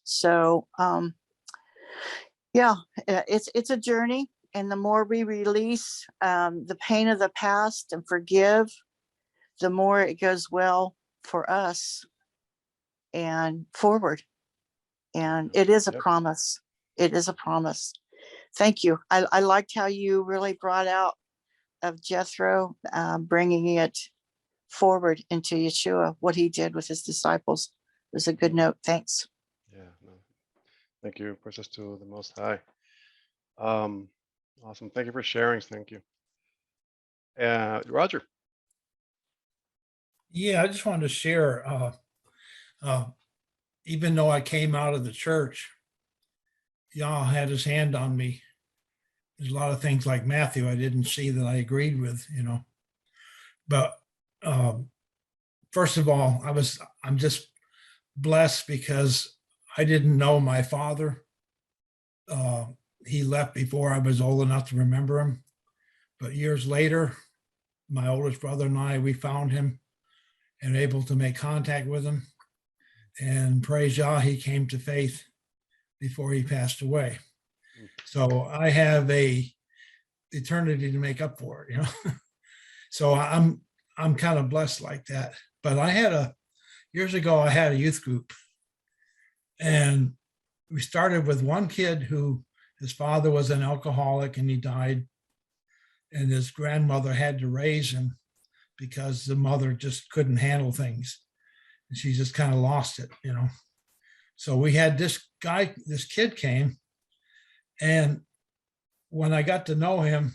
So yeah, it's a journey, and the more we release the pain of the past and forgive, the more it goes well for us and forward. And it is a promise. It is a promise. Thank you. I liked how you really brought out of Jethro, bringing it forward into Yeshua, what he did with his disciples. It was a good note. Thanks. Yeah, no. Thank you. Precious to the Most High. Awesome. Thank you for sharing. Thank you. Roger. Yeah, I just wanted to share, even though I came out of the church, Yah had his hand on me. There's a lot of things like Matthew I didn't see that I agreed with, But first of all, I'm just blessed because I didn't know my father. He left before I was old enough to remember him. But years later, my oldest brother and I, we found him and able to make contact with him. And praise Yah, he came to faith before he passed away. So I have a eternity to make up for it, you know. So I'm kind of blessed like that. But years ago, I had a youth group, and we started with one kid who his father was an alcoholic and he died, and his grandmother had to raise him because the mother just couldn't handle things, and she just kind of lost it, you know. So we had this kid came, and when I got to know him,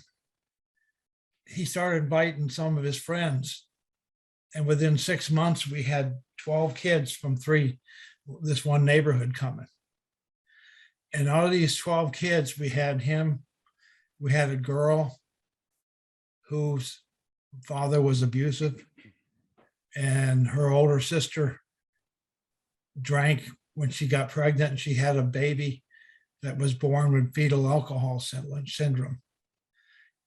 he started inviting some of his friends. And within 6 months, we had 12 kids from this one neighborhood coming. And out of these 12 kids, we had a girl whose father was abusive, and her older sister drank when she got pregnant, and she had a baby that was born with fetal alcohol syndrome.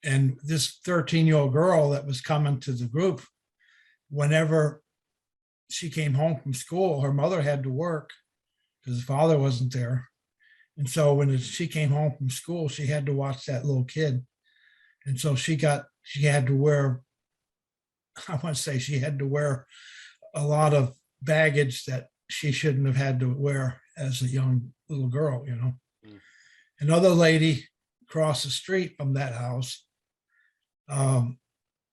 And this 13-year-old girl that was coming to the group, whenever she came home from school, her mother had to work because the father wasn't there. And so when she came home from school, she had to watch that little kid. And so she had to wear, I want to say she had to wear a lot of baggage that she shouldn't have had to wear as a young little girl, you know. Another lady across the street from that house,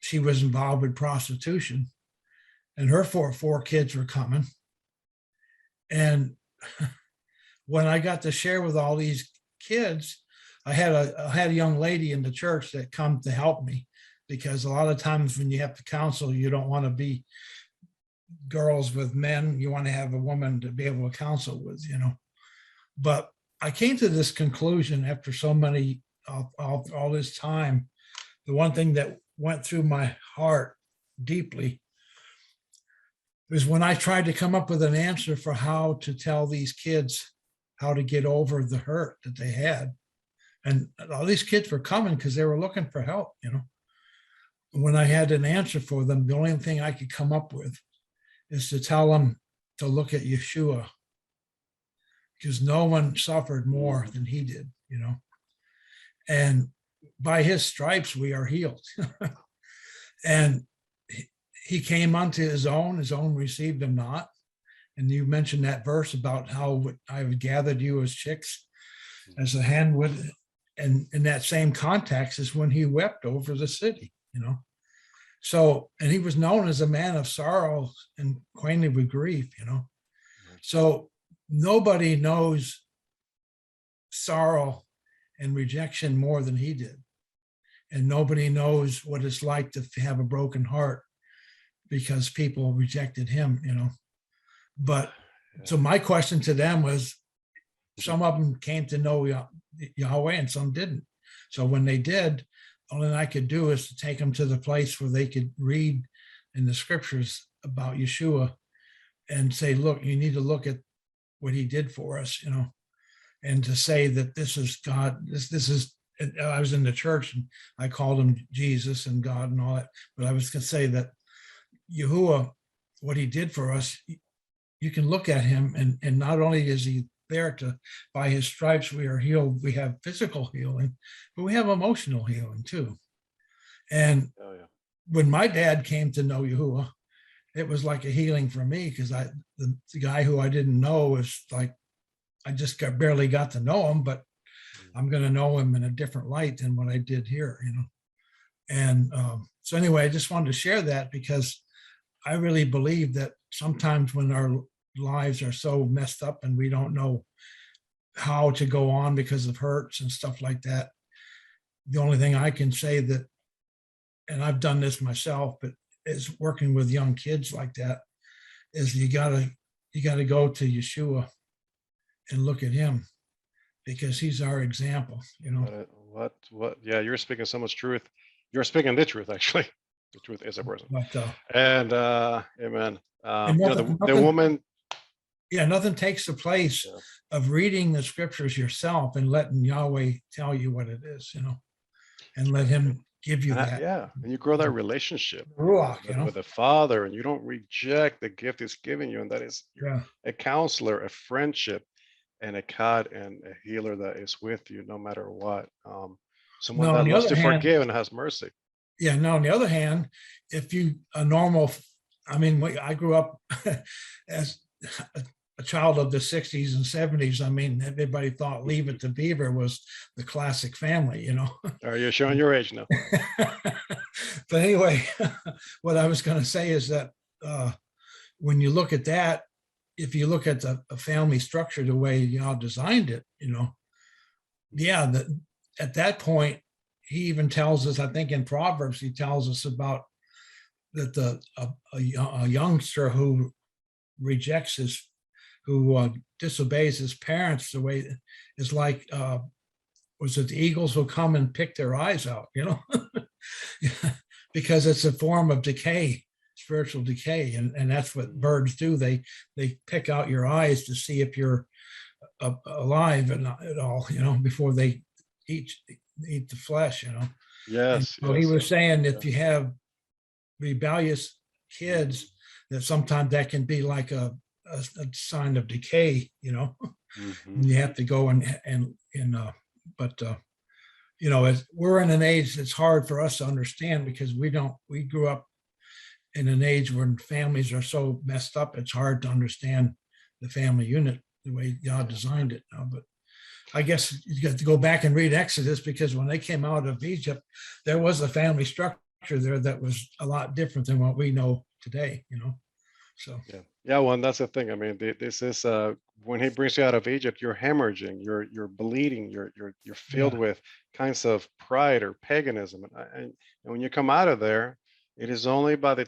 she was involved with prostitution, and her four kids were coming. And when I got to share with all these kids, I had a young lady in the church that come to help me, because a lot of times when you have to counsel, you don't want to be girls with men. You want to have a woman to be able to counsel with, you know. But I came to this conclusion after so many, all this time. The one thing that went through my heart deeply was when I tried to come up with an answer for how to tell these kids how to get over the hurt that they had. And all these kids were coming because they were looking for help, you know. When I had an answer for them, the only thing I could come up with is to tell them to look at Yeshua, because no one suffered more than he did, you know. And by his stripes, we are healed. And he came unto his own received him not. And you mentioned that verse about how I have gathered you as chicks, as a hen would. And in that same context is when he wept over the city, you know. So, and he was known as a man of sorrow and acquainted with grief, you know. So nobody knows sorrow and rejection more than he did. And nobody knows what it's like to have a broken heart because people rejected him, you know. But so my question to them was, some of them came to know Yahweh and some didn't. So when they did, all I could do is to take them to the place where they could read in the scriptures about Yeshua and say, look, you need to look at what he did for us, you know, and to say that this is God, this is, I was in the church and I called him Jesus and God and all that, but I was going to say that Yahuwah, what he did for us, you can look at him and not only is he there to, by his stripes we are healed, we have physical healing, but we have emotional healing too. And when my dad came to know Yahuwah, it was like a healing for me, because the guy who I didn't know was like, I just barely got to know him, but I'm going to know him in a different light than what I did here, you know. And so anyway, I just wanted to share that, because I really believe that sometimes when our lives are so messed up and we don't know how to go on because of hurts and stuff like that, the only thing I can say that, and I've done this myself, but is working with young kids like that, is you gotta go to Yeshua and look at him, because he's our example, you know. What? Yeah, you're speaking so much truth. You're speaking the truth, actually. The truth is a person. But, and amen. And You know, the woman. Yeah, nothing takes the place of reading the scriptures yourself and letting Yahweh tell you what it is, you know, and let him give you that. Yeah, and you grow that relationship Ruach, you know? with the Father, and you don't reject the gift he's giving you, and that is a counselor, a friendship, and a cut and a healer that is with you no matter what. Someone No, on that the loves other to hand, forgive and has mercy. yeah, no, on the other hand, if you a normal, I mean, I grew up as a child of the 60s and 70s. I mean, everybody thought Leave It to Beaver was the classic family, you know. Are you showing your age now? But anyway, what I was going to say is that when you look at that, if you look at a family structure the way y'all designed it, you know, yeah, that at that point, he even tells us, I think in Proverbs, he tells us about that a youngster who rejects who disobeys his parents the way is like, was it the eagles will come and pick their eyes out, you know, because it's a form of decay, spiritual decay. And that's what birds do. They pick out your eyes to see if you're alive and not at all, you know, before they eat the flesh, you know. Yes. So he was saying if Yeah. you have rebellious kids, that sometimes that can be like a sign of decay, you know. And you have to go but you know, as we're in an age that's hard for us to understand because we grew up in an age when families are so messed up, it's hard to understand the family unit the way God designed it now. But I guess you got to go back and read Exodus, because when they came out of Egypt, there was a family structure there that was a lot different than what we know today, you know. So yeah, well, and that's the thing. I mean, this is when he brings you out of Egypt, you're hemorrhaging, you're bleeding, you're filled with kinds of pride or paganism, and when you come out of there, it is only by his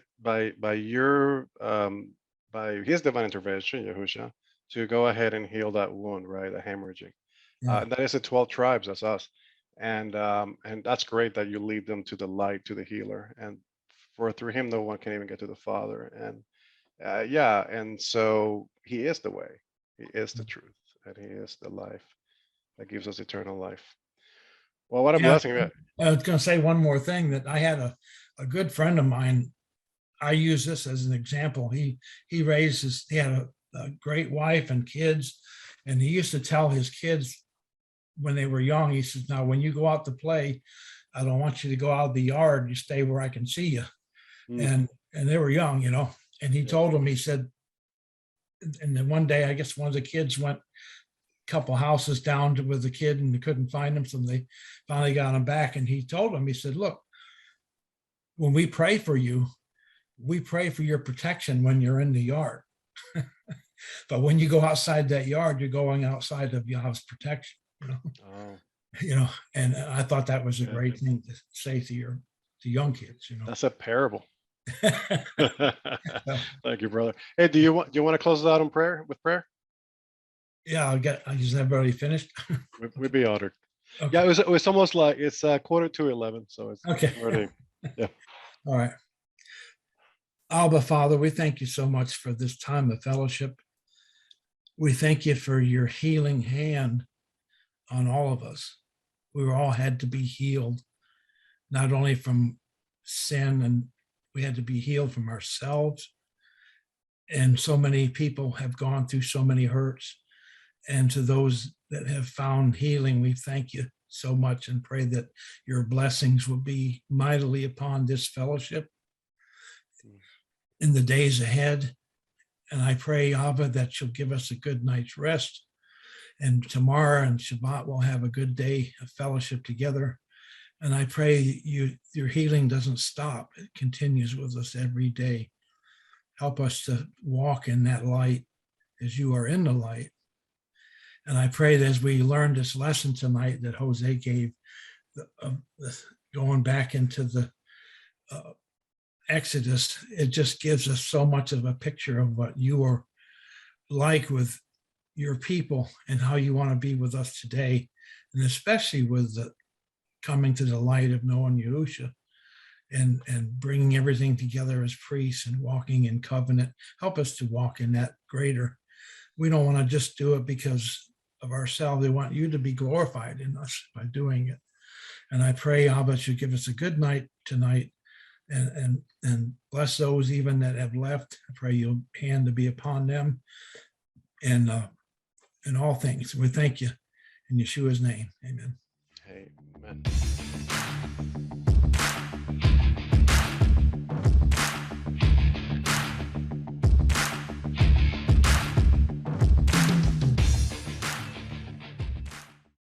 divine intervention, Yahusha, to go ahead and heal that wound, right? The hemorrhaging. And that is the 12 tribes. That's us, and that's great that you lead them to the light, to the healer, and through him, no one can even get to the Father. And and so he is the way, he is the truth, and he is the life that gives us eternal life. Well, what a blessing. I was going to say one more thing, that I had a good friend of mine. I use this as an example. He had a great wife and kids, and he used to tell his kids when they were young, he says, now when you go out to play, I don't want you to go out of the yard, you stay where I can see you. And they were young, you know. And he told them, he said, and then one day, I guess one of the kids went a couple houses down with the kid and they couldn't find him. So they finally got him back. And he told him, he said, look, when we pray for you, we pray for your protection when you're in the yard. But when you go outside that yard, you're going outside of Yahweh's protection, you know. You know, and I thought that was a great thing to say to young kids, you know. That's a parable. Thank you, brother. Hey, do you want to close it out in prayer with prayer? Yeah, I just everybody finished. We'd be honored. Okay. Yeah, it was almost like it's 11:15, so it's okay. already, yeah. All right. Abba, Father, we thank you so much for this time of fellowship. We thank you for your healing hand on all of us. We all had to be healed, not only from sin, and we had to be healed from ourselves. And so many people have gone through so many hurts. And to those that have found healing, we thank you so much and pray that your blessings will be mightily upon this fellowship in the days ahead. And I pray, Abba, that you'll give us a good night's rest. And tomorrow and Shabbat, we'll have a good day of fellowship together. And I pray your healing doesn't stop. It continues with us every day. Help us to walk in that light as you are in the light. And I pray that as we learn this lesson tonight that Jose gave, going back into the Exodus, it just gives us so much of a picture of what you are like with your people and how you want to be with us today. And especially with the coming to the light of knowing Yahusha and bringing everything together as priests and walking in covenant. Help us to walk in that greater. We don't want to just do it because of ourselves. We want you to be glorified in us by doing it. And I pray, Abba, you give us a good night tonight and bless those even that have left. I pray your hand to be upon them. And in all things. We thank you in Yeshua's name. Amen. Amen.